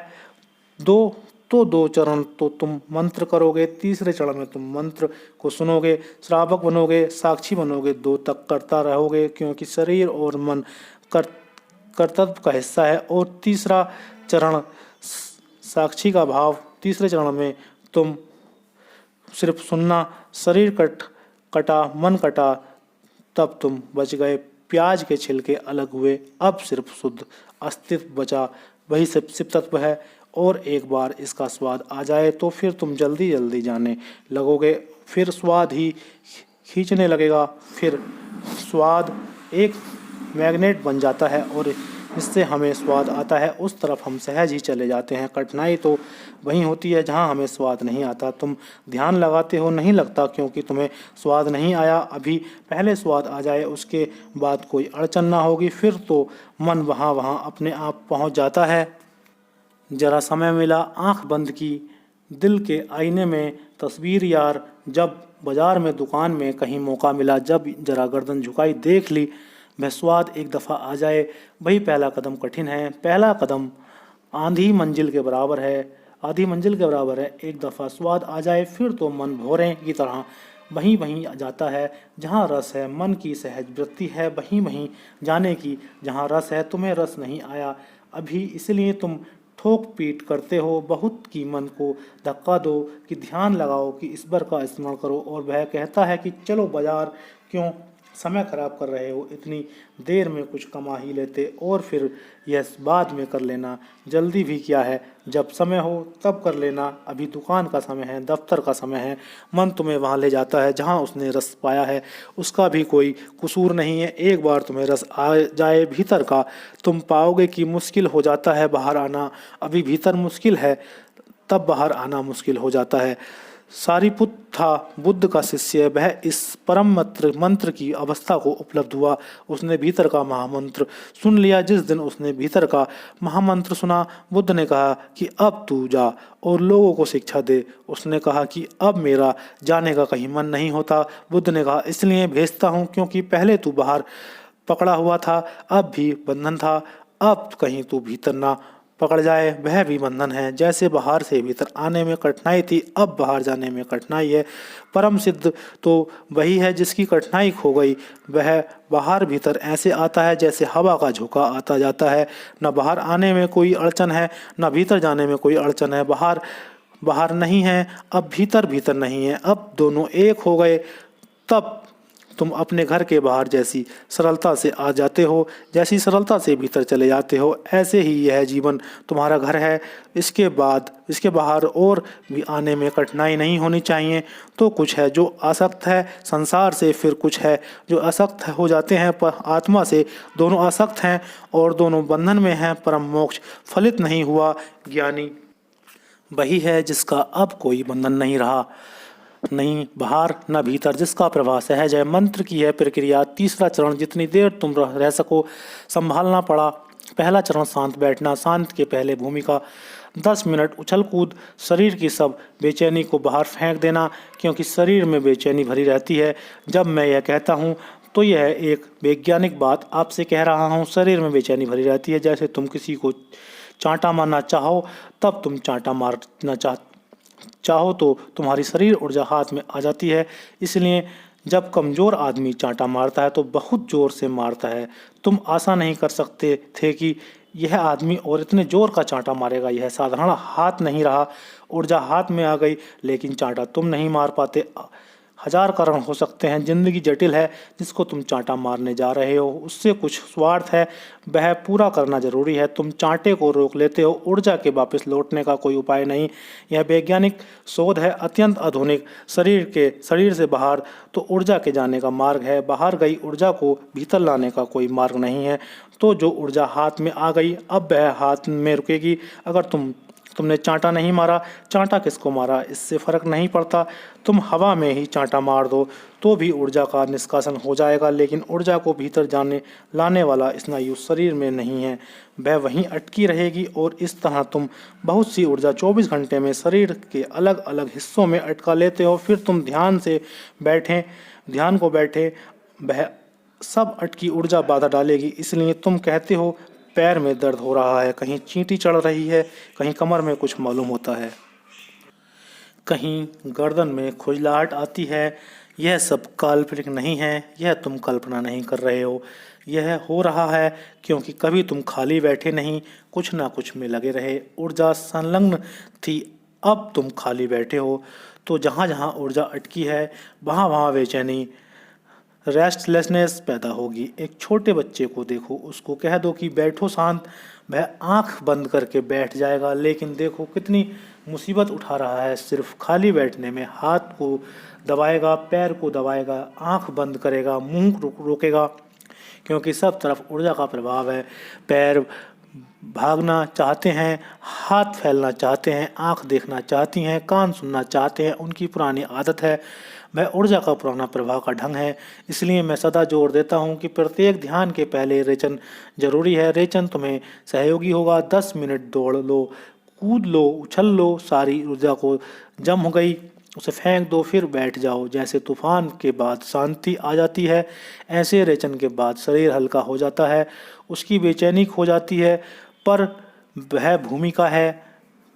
दो चरण तो तुम मंत्र करोगे, तीसरे चरण में तुम मंत्र को सुनोगे, श्रावक बनोगे, साक्षी बनोगे, दो तक करता रहोगे, क्योंकि शरीर और मन कर्तव्य का हिस्सा है। और तीसरा चरण साक्षी का भाव। तीसरे चरण में तुम सिर्फ सुनना, शरीर कटा, मन कटा, तब तुम बच गए। प्याज के छिलके अलग हुए, अब सिर्फ शुद्ध अस्तित्व बचा, वही शिव तत्व है। और एक बार इसका स्वाद आ जाए तो फिर तुम जल्दी जल्दी जाने लगोगे, फिर स्वाद ही खींचने लगेगा। फिर स्वाद एक मैग्नेट बन जाता है और इससे हमें स्वाद आता है, उस तरफ हम सहज ही चले जाते हैं। कठिनाई तो वहीं होती है जहां हमें स्वाद नहीं आता। तुम ध्यान लगाते हो, नहीं लगता, क्योंकि तुम्हें स्वाद नहीं आया। अभी पहले स्वाद आ जाए, उसके बाद कोई अड़चन ना होगी, फिर तो मन वहाँ अपने आप पहुँच जाता है। जरा समय मिला, आंख बंद की, दिल के आईने में तस्वीर यार, जब बाजार में दुकान में कहीं मौका मिला, जब जरा गर्दन झुकाई, देख ली, वह स्वाद एक दफ़ा आ जाए। वही पहला कदम कठिन है, पहला कदम आधी मंजिल के बराबर है। एक दफ़ा स्वाद आ जाए फिर तो मन भौरे की तरह वहीं जाता है जहाँ रस है। मन की सहज वृत्ति है वहीं जाने की जहाँ रस है। तुम्हें रस नहीं आया अभी, इसलिए तुम ठोक पीट करते हो। बहुत की मन को धक्का दो कि ध्यान लगाओ, कि ईश्वर का स्मरण करो, और वह कहता है कि चलो बाजार, क्यों समय खराब कर रहे हो, इतनी देर में कुछ कमा ही लेते और फिर यह बाद में कर लेना। जल्दी भी क्या है, जब समय हो तब कर लेना, अभी दुकान का समय है, दफ्तर का समय है। मन तुम्हें वहाँ ले जाता है जहाँ उसने रस पाया है, उसका भी कोई कसूर नहीं है। एक बार तुम्हें रस आ जाए भीतर का, तुम पाओगे कि मुश्किल हो जाता है बाहर आना। अभी भीतर मुश्किल है, तब बाहर आना मुश्किल हो जाता है। सारिपुत था बुद्ध का शिष्य, वह इस परम मंत्र की अवस्था को उपलब्ध हुआ। उसने भीतर का महामंत्र सुन लिया। जिस दिन उसने भीतर का महामंत्र सुना, बुद्ध ने कहा कि अब तू जा और लोगों को शिक्षा दे। उसने कहा कि अब मेरा जाने का कहीं मन नहीं होता। बुद्ध ने कहा इसलिए भेजता हूँ क्योंकि पहले तू बाहर पकड़ा हुआ था, अब भी बंधन था, अब कहीं तू भीतर ना पकड़ जाए वह भी बंधन है। जैसे बाहर से भीतर आने में कठिनाई थी, अब बाहर जाने में कठिनाई है। परम सिद्ध तो वही है जिसकी कठिनाई खो गई। वह बाहर भीतर ऐसे आता है जैसे हवा का झोंका आता जाता है। न बाहर आने में कोई अड़चन है, न भीतर जाने में कोई अड़चन है। बाहर बाहर नहीं है, अब भीतर भीतर नहीं है, अब दोनों एक हो गए। तब तुम अपने घर के बाहर जैसी सरलता से आ जाते हो, जैसी सरलता से भीतर चले जाते हो, ऐसे ही यह जीवन तुम्हारा घर है। इसके बाहर और भी आने में कठिनाई नहीं होनी चाहिए। तो कुछ है जो आसक्त है संसार से, फिर कुछ है जो आसक्त हो जाते हैं पर आत्मा से। दोनों आसक्त हैं और दोनों बंधन में हैं। परम मोक्ष फलित नहीं हुआ। ज्ञानी वही है जिसका अब कोई बंधन नहीं रहा, नहीं बाहर न भीतर, जिसका प्रवाह सहज है। मंत्र की है प्रक्रिया। तीसरा चरण, जितनी देर तुम रह सको संभालना पड़ा। पहला चरण, शांत बैठना। शांत के पहले भूमिका 10 मिनट उछल कूद, शरीर की सब बेचैनी को बाहर फेंक देना, क्योंकि शरीर में बेचैनी भरी रहती है। जब मैं यह कहता हूँ तो यह एक वैज्ञानिक बात आपसे कह रहा हूँ। शरीर में बेचैनी भरी रहती है। जैसे तुम किसी को चांटा मारना चाहो, तब तुम चांटा मारना चाहो तो तुम्हारी शरीर ऊर्जा हाथ में आ जाती है। इसलिए जब कमज़ोर आदमी चांटा मारता है तो बहुत ज़ोर से मारता है। तुम आशा नहीं कर सकते थे कि यह आदमी और इतने ज़ोर का चांटा मारेगा। यह साधारण हाथ नहीं रहा। ऊर्जा हाथ में आ गई, लेकिन चांटा तुम नहीं मार पाते। हजार कारण हो सकते हैं। जिंदगी जटिल है। जिसको तुम चांटा मारने जा रहे हो उससे कुछ स्वार्थ है, वह पूरा करना जरूरी है। तुम चांटे को रोक लेते हो, ऊर्जा के वापस लौटने का कोई उपाय नहीं। यह वैज्ञानिक शोध है, अत्यंत आधुनिक। शरीर से बाहर तो ऊर्जा के जाने का मार्ग है। बाहर गई ऊर्जा को भीतर लाने का कोई मार्ग नहीं है। तो जो ऊर्जा हाथ में आ गई, अब वह हाथ में रुकेगी। अगर तुमने चांटा नहीं मारा, चांटा किसको मारा इससे फर्क नहीं पड़ता। तुम हवा में ही चांटा मार दो तो भी ऊर्जा का निष्कासन हो जाएगा, लेकिन ऊर्जा को भीतर लाने वाला स्नायु शरीर में नहीं है, वह वहीं अटकी रहेगी। और इस तरह तुम बहुत सी ऊर्जा 24 घंटे में शरीर के अलग अलग हिस्सों में अटका लेते हो। फिर तुम ध्यान को बैठे, वह सब अटकी ऊर्जा बाधा डालेगी। इसलिए तुम कहते हो पैर में दर्द हो रहा है, कहीं चींटी चढ़ रही है, कहीं कमर में कुछ मालूम होता है, कहीं गर्दन में खुजलाहट आती है। यह सब काल्पनिक नहीं है, यह तुम कल्पना नहीं कर रहे हो। यह हो रहा है क्योंकि कभी तुम खाली बैठे नहीं, कुछ ना कुछ में लगे रहे। ऊर्जा संलग्न थी, अब तुम खाली बैठे हो। तो जहाँ जहाँ ऊर्जा अटकी है वहाँ वहाँ बेचैनी, रेस्टलेसनेस पैदा होगी। एक छोटे बच्चे को देखो, उसको कह दो कि बैठो शांत, वह आंख बंद करके बैठ जाएगा। लेकिन देखो कितनी मुसीबत उठा रहा है। सिर्फ खाली बैठने में हाथ को दबाएगा, पैर को दबाएगा, आंख बंद करेगा, मुंह रोकेगा, क्योंकि सब तरफ ऊर्जा का प्रभाव है। पैर भागना चाहते हैं, हाथ फैलना चाहते हैं, आंख देखना चाहती हैं, कान सुनना चाहते हैं। उनकी पुरानी आदत है, वह ऊर्जा का पुराना प्रभाव का ढंग है। इसलिए मैं सदा जोर देता हूँ कि प्रत्येक ध्यान के पहले रेचन जरूरी है। रेचन तुम्हें सहयोगी होगा। 10 मिनट दौड़ लो, कूद लो, उछल लो, सारी ऊर्जा को जम हो गई उसे फेंक दो, फिर बैठ जाओ। जैसे तूफान के बाद शांति आ जाती है, ऐसे रेचन के बाद शरीर हल्का हो जाता है, उसकी बेचैनी खो जाती है। पर वह भूमिका है,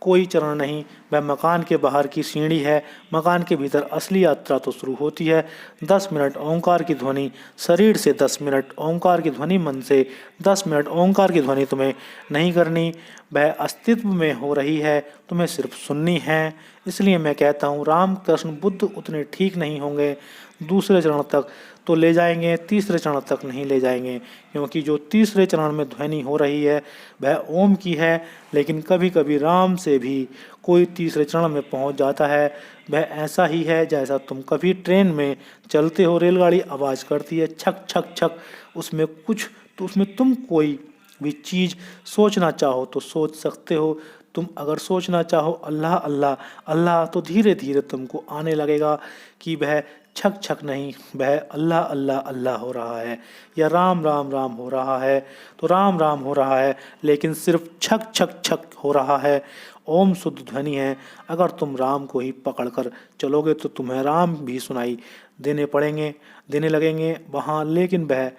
कोई चरण नहीं। वह मकान के बाहर की सीढ़ी है, मकान के भीतर असली यात्रा तो शुरू होती है। 10 मिनट ओंकार की ध्वनि शरीर से, 10 मिनट ओंकार की ध्वनि मन से। 10 मिनट ओंकार की ध्वनि तुम्हें नहीं करनी, वह अस्तित्व में हो रही है, तुम्हें सिर्फ सुननी है। इसलिए मैं कहता हूँ रामकृष्ण बुद्ध उतने ठीक नहीं होंगे। दूसरे चरण तक तो ले जाएंगे, तीसरे चरण तक नहीं ले जाएंगे, क्योंकि जो तीसरे चरण में ध्वनि हो रही है वह ओम की है। लेकिन कभी कभी राम से भी कोई तीसरे चरण में पहुंच जाता है। वह ऐसा ही है जैसा तुम कभी ट्रेन में चलते हो, रेलगाड़ी आवाज़ करती है छक छक छक, उसमें तुम कोई भी चीज़ सोचना चाहो तो सोच सकते हो। तुम अगर सोचना चाहो अल्लाह अल्लाह अल्लाह, तो धीरे धीरे तुमको आने लगेगा कि वह छक छक नहीं, वह अल्लाह अल्लाह अल्लाह हो रहा है, या राम राम राम हो रहा है। तो राम राम हो रहा है, लेकिन सिर्फ छक छक छक हो रहा है। ओम शुद्ध ध्वनि है। अगर तुम राम को ही पकड़ कर चलोगे तो तुम्हें राम भी सुनाई देने लगेंगे वहाँ, लेकिन वह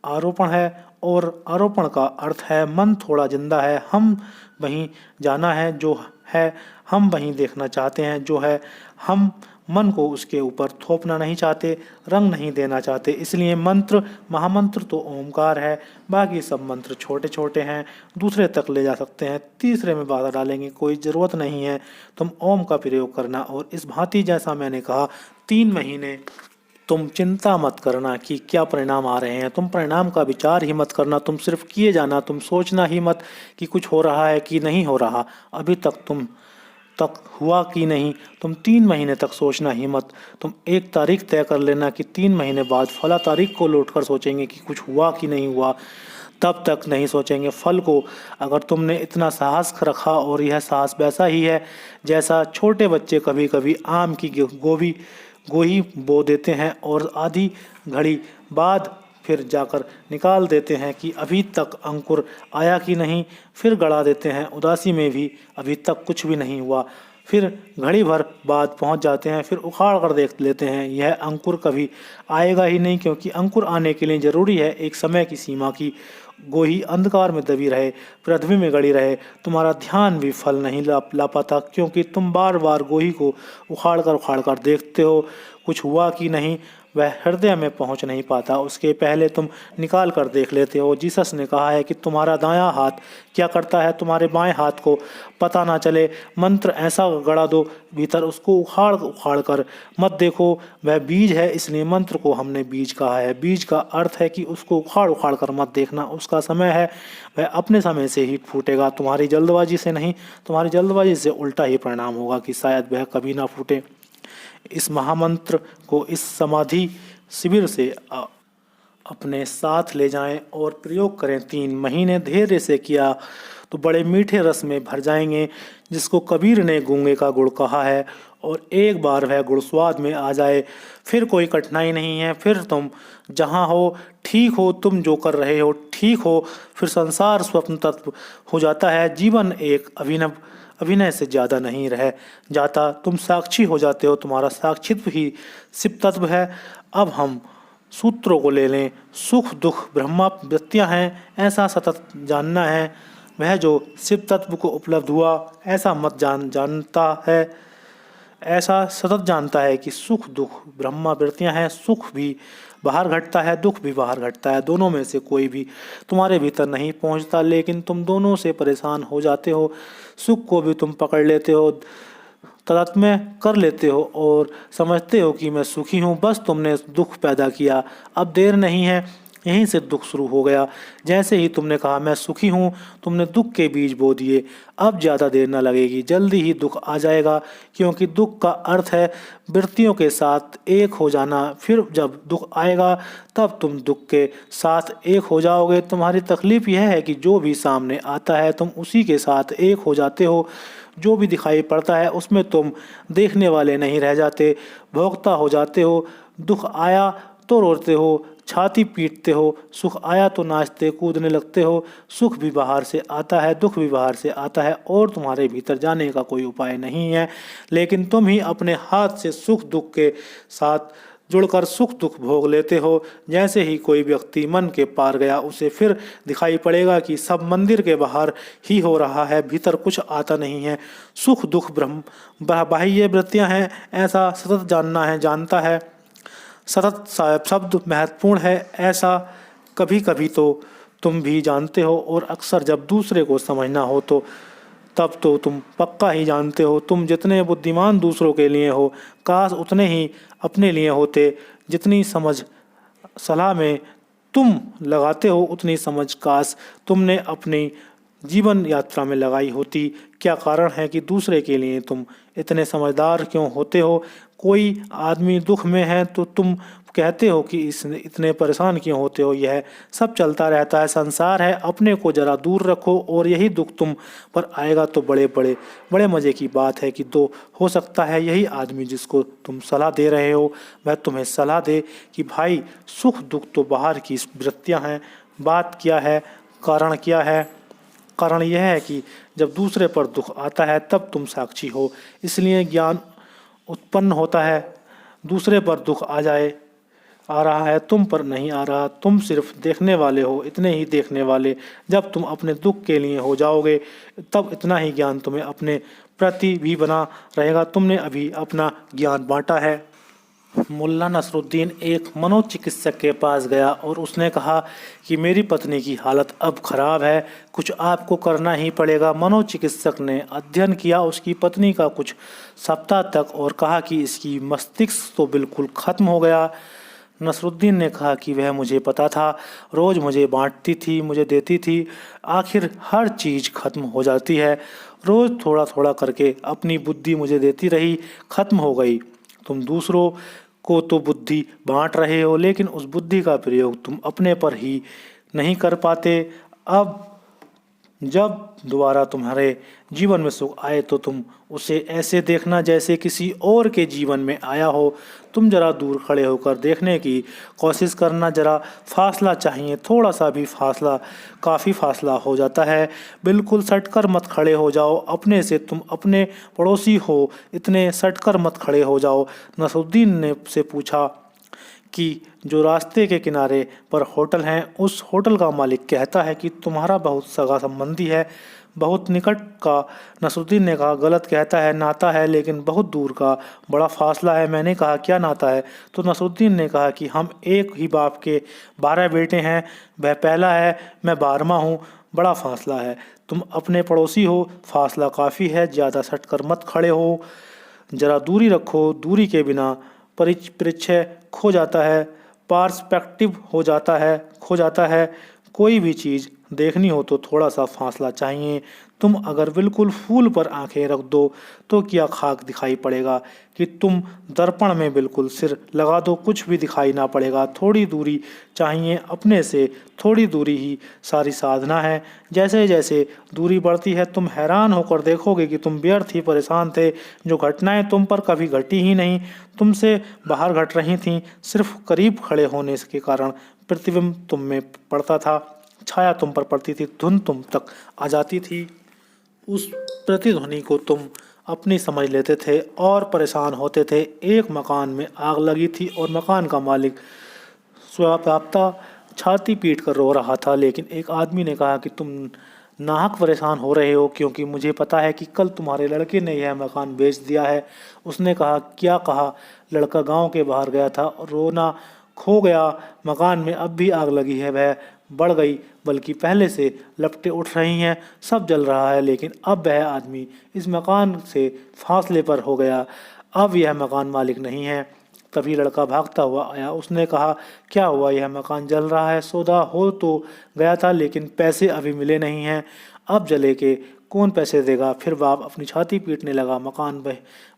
आरोपण है और आरोपण का अर्थ है मन थोड़ा जिंदा है, हम वहीं जाना है जो है, हम वहीं देखना चाहते हैं जो है, हम मन को उसके ऊपर थोपना नहीं चाहते, रंग नहीं देना चाहते। इसलिए मंत्र, महामंत्र तो ओमकार है, बाकी सब मंत्र छोटे छोटे हैं, दूसरे तक ले जा सकते हैं, तीसरे में बाधा डालेंगे कोई ज़रूरत नहीं है। तुम ओम का प्रयोग करना और इस भांति जैसा मैंने कहा 3 महीने तुम चिंता मत करना कि क्या परिणाम आ रहे हैं, तुम परिणाम का विचार ही मत करना, तुम सिर्फ किए जाना, तुम सोचना ही मत कि कुछ हो रहा है कि नहीं हो रहा, अभी तक तुम तक हुआ कि नहीं, तुम 3 महीने तक सोचना ही मत। तुम एक तारीख तय कर लेना कि 3 महीने बाद फला तारीख को लौटकर सोचेंगे कि कुछ हुआ कि नहीं हुआ, तब तक नहीं सोचेंगे फल को। अगर तुमने इतना साहस रखा, और यह साहस वैसा ही है जैसा छोटे बच्चे कभी कभी आम की गोही बो देते हैं और आधी घड़ी बाद फिर जाकर निकाल देते हैं कि अभी तक अंकुर आया कि नहीं, फिर गड़ा देते हैं उदासी में भी अभी तक कुछ भी नहीं हुआ, फिर घड़ी भर बाद पहुंच जाते हैं, फिर उखाड़ कर देख लेते हैं यह अंकुर कभी आएगा ही नहीं, क्योंकि अंकुर आने के लिए ज़रूरी है एक समय की सीमा की गोही अंधकार में दबी रहे, पृथ्वी में गड़ी रहे, तुम्हारा ध्यान भी फल नहीं ला पाता, क्योंकि तुम बार बार गोही को उखाड़ कर देखते हो कुछ हुआ कि नहीं, वह हृदय में पहुंच नहीं पाता, उसके पहले तुम निकाल कर देख लेते हो। जीसस ने कहा है कि तुम्हारा दायां हाथ क्या करता है तुम्हारे बाएं हाथ को पता ना चले, मंत्र ऐसा गड़ा दो भीतर, उसको उखाड़ कर मत देखो, वह बीज है, इसलिए मंत्र को हमने बीज कहा है। बीज का अर्थ है कि उसको उखाड़ कर मत देखना, उसका समय है, वह अपने समय से ही फूटेगा, तुम्हारी जल्दबाजी से नहीं, तुम्हारी जल्दबाजी से उल्टा ही परिणाम होगा कि शायद वह कभी ना फूटे। इस महामंत्र को इस समाधि शिविर से अपने साथ ले जाएं और प्रयोग करें। 3 महीने धैर्य से किया तो बड़े मीठे रस में भर जाएंगे, जिसको कबीर ने गूंगे का गुड़ कहा है, और एक बार वह गुड़ स्वाद में आ जाए फिर कोई कठिनाई नहीं है, फिर तुम जहाँ हो ठीक हो, तुम जो कर रहे हो ठीक हो, फिर संसार स्वप्न तत्व हो जाता है, जीवन एक अभिनय से ज़्यादा नहीं रह जाता, तुम साक्षी हो जाते हो, तुम्हारा साक्षित्व ही शिव तत्व है। अब हम सूत्रों को ले लें। सुख दुख ब्रह्मावृत्तियाँ हैं, ऐसा सतत जानना है, वह जो शिव तत्व को उपलब्ध हुआ ऐसा मत जानता है, ऐसा सतत जानता है कि सुख दुख ब्रह्मावृत्तियाँ हैं, सुख भी बाहर घटता है, दुख भी बाहर घटता है, दोनों में से कोई भी तुम्हारे भीतर नहीं पहुंचता, लेकिन तुम दोनों से परेशान हो जाते हो। सुख को भी तुम पकड़ लेते हो, तादात्म्य कर लेते हो और समझते हो कि मैं सुखी हूँ, बस तुमने दुख पैदा किया, अब देर नहीं है, यहीं से दुख शुरू हो गया। जैसे ही तुमने कहा मैं सुखी हूँ, तुमने दुख के बीज बो दिए, अब ज़्यादा देर न लगेगी, जल्दी ही दुख आ जाएगा, क्योंकि दुख का अर्थ है वृत्तियों के साथ एक हो जाना। फिर जब दुख आएगा तब तुम दुख के साथ एक हो जाओगे। तुम्हारी तकलीफ यह है कि जो भी सामने आता है तुम उसी के साथ एक हो जाते हो, जो भी दिखाई पड़ता है उसमें तुम देखने वाले नहीं रह जाते, भोगता हो जाते हो। दुख आया तो रोते हो, छाती पीटते हो, सुख आया तो नाचते कूदने लगते हो। सुख भी बाहर से आता है, दुख भी बाहर से आता है, और तुम्हारे भीतर जाने का कोई उपाय नहीं है, लेकिन तुम ही अपने हाथ से सुख दुख के साथ जुड़कर सुख दुख भोग लेते हो। जैसे ही कोई व्यक्ति मन के पार गया, उसे फिर दिखाई पड़ेगा कि सब मंदिर के बाहर ही हो रहा है, भीतर कुछ आता नहीं है। सुख दुख ब्रह्म बाह्य वृत्तियाँ हैं, ऐसा सतत जानता है। सतत शब्द महत्वपूर्ण है, ऐसा कभी कभी तो तुम भी जानते हो, और अक्सर जब दूसरे को समझना हो तो तब तो तुम पक्का ही जानते हो। तुम जितने बुद्धिमान दूसरों के लिए हो, काश उतने ही अपने लिए होते। जितनी समझ सलाह में तुम लगाते हो, उतनी समझ काश तुमने अपनी जीवन यात्रा में लगाई होती। क्या कारण है कि दूसरे के लिए तुम इतने समझदार क्यों होते हो? कोई आदमी दुख में है तो तुम कहते हो कि इतने परेशान क्यों होते हो? यह सब चलता रहता है, संसार है, अपने को जरा दूर रखो और यही दुख तुम पर आएगा तो बड़े मज़े की बात है कि तो हो सकता है यही आदमी जिसको तुम सलाह दे रहे हो वह तुम्हें सलाह दे कि भाई सुख दुख तो बाहर की वृत्तियाँ हैं, बात क्या है, कारण क्या है? कारण यह है कि जब दूसरे पर दुख आता है तब तुम साक्षी हो, इसलिए ज्ञान उत्पन्न होता है। दूसरे पर दुख आ जाए आ रहा है, तुम पर नहीं आ रहा। तुम सिर्फ देखने वाले हो, इतने ही देखने वाले। जब तुम अपने दुख के लिए हो जाओगे तब इतना ही ज्ञान तुम्हें अपने प्रति भी बना रहेगा। तुमने अभी अपना ज्ञान बांटा है। मुल्ला नसरुद्दीन एक मनोचिकित्सक के पास गया और उसने कहा कि मेरी पत्नी की हालत अब खराब है, कुछ आपको करना ही पड़ेगा। मनोचिकित्सक ने अध्ययन किया उसकी पत्नी का कुछ सप्ताह तक और कहा कि इसकी मस्तिष्क तो बिल्कुल खत्म हो गया। नसरुद्दीन ने कहा कि वह मुझे पता था, रोज़ मुझे बांटती थी, मुझे देती थी, आखिर हर चीज़ खत्म हो जाती है। रोज़ थोड़ा थोड़ा करके अपनी बुद्धि मुझे देती रही, खत्म हो गई। तुम दूसरों को तो बुद्धि बांट रहे हो, लेकिन उस बुद्धि का प्रयोग तुम अपने पर ही नहीं कर पाते। अब जब दोबारा तुम्हारे जीवन में सुख आए तो तुम उसे ऐसे देखना जैसे किसी और के जीवन में आया हो। तुम जरा दूर खड़े होकर देखने की कोशिश करना, जरा फासला चाहिए, थोड़ा सा भी फासला काफ़ी फासला हो जाता है। बिल्कुल सटकर मत खड़े हो जाओ अपने से, तुम अपने पड़ोसी हो, इतने सटकर मत खड़े हो जाओ। नसरुद्दीन ने से पूछा कि जो रास्ते के किनारे पर होटल हैं, उस होटल का मालिक कहता है कि तुम्हारा बहुत सगा संबंधी है, बहुत निकट का। नसरुद्दीन ने कहा गलत कहता है, नाता है लेकिन बहुत दूर का, बड़ा फासला है। मैंने कहा क्या नाता है? तो नसरुद्दीन ने कहा कि हम एक ही बाप के 12 बेटे हैं, वह पहला है, मैं 12वां हूँ, बड़ा फासला है। तुम अपने पड़ोसी हो, फासला काफ़ी है, ज़्यादा सटकर मत खड़े हो, जरा दूरी रखो। दूरी के बिना परिचय खो जाता है, पर्सपेक्टिव खो जाता है। कोई भी चीज़ देखनी हो तो थोड़ा सा फासला चाहिए। तुम अगर बिल्कुल फूल पर आंखें रख दो तो क्या खाक दिखाई पड़ेगा कि तुम दर्पण में बिल्कुल सिर लगा दो, कुछ भी दिखाई ना पड़ेगा। थोड़ी दूरी चाहिए अपने से, थोड़ी दूरी ही सारी साधना है। जैसे जैसे दूरी बढ़ती है तुम हैरान होकर देखोगे कि तुम व्यर्थ ही परेशान थे। जो घटनाएं तुम पर कभी घटी ही नहीं, तुमसे बाहर घट रही थीं, सिर्फ करीब खड़े होने के कारण प्रतिबिंब तुम में पड़ता था, छाया तुम पर पड़ती थी, धुन तुम तक आ जाती थी। उस प्रतिध्वनि को तुम अपनी समझ लेते थे और परेशान होते थे। एक मकान में आग लगी थी और मकान का मालिक स्वप्राप्ता छाती पीट कर रो रहा था, लेकिन एक आदमी ने कहा कि तुम नाहक परेशान हो रहे हो, क्योंकि मुझे पता है कि कल तुम्हारे लड़के ने यह मकान बेच दिया है। उसने कहा क्या कहा? लड़का गांव के बाहर गया था, रोना खो गया। मकान में अब भी आग लगी है, वह बढ़ गई, बल्कि पहले से लपटें उठ रही हैं, सब जल रहा है, लेकिन अब वह आदमी इस मकान से फासले पर हो गया, अब यह मकान मालिक नहीं है। तभी लड़का भागता हुआ आया, उसने कहा क्या हुआ? यह मकान जल रहा है। सौदा हो तो गया था लेकिन पैसे अभी मिले नहीं हैं, अब जले के कौन पैसे देगा? फिर बाप अपनी छाती पीटने लगा, मकान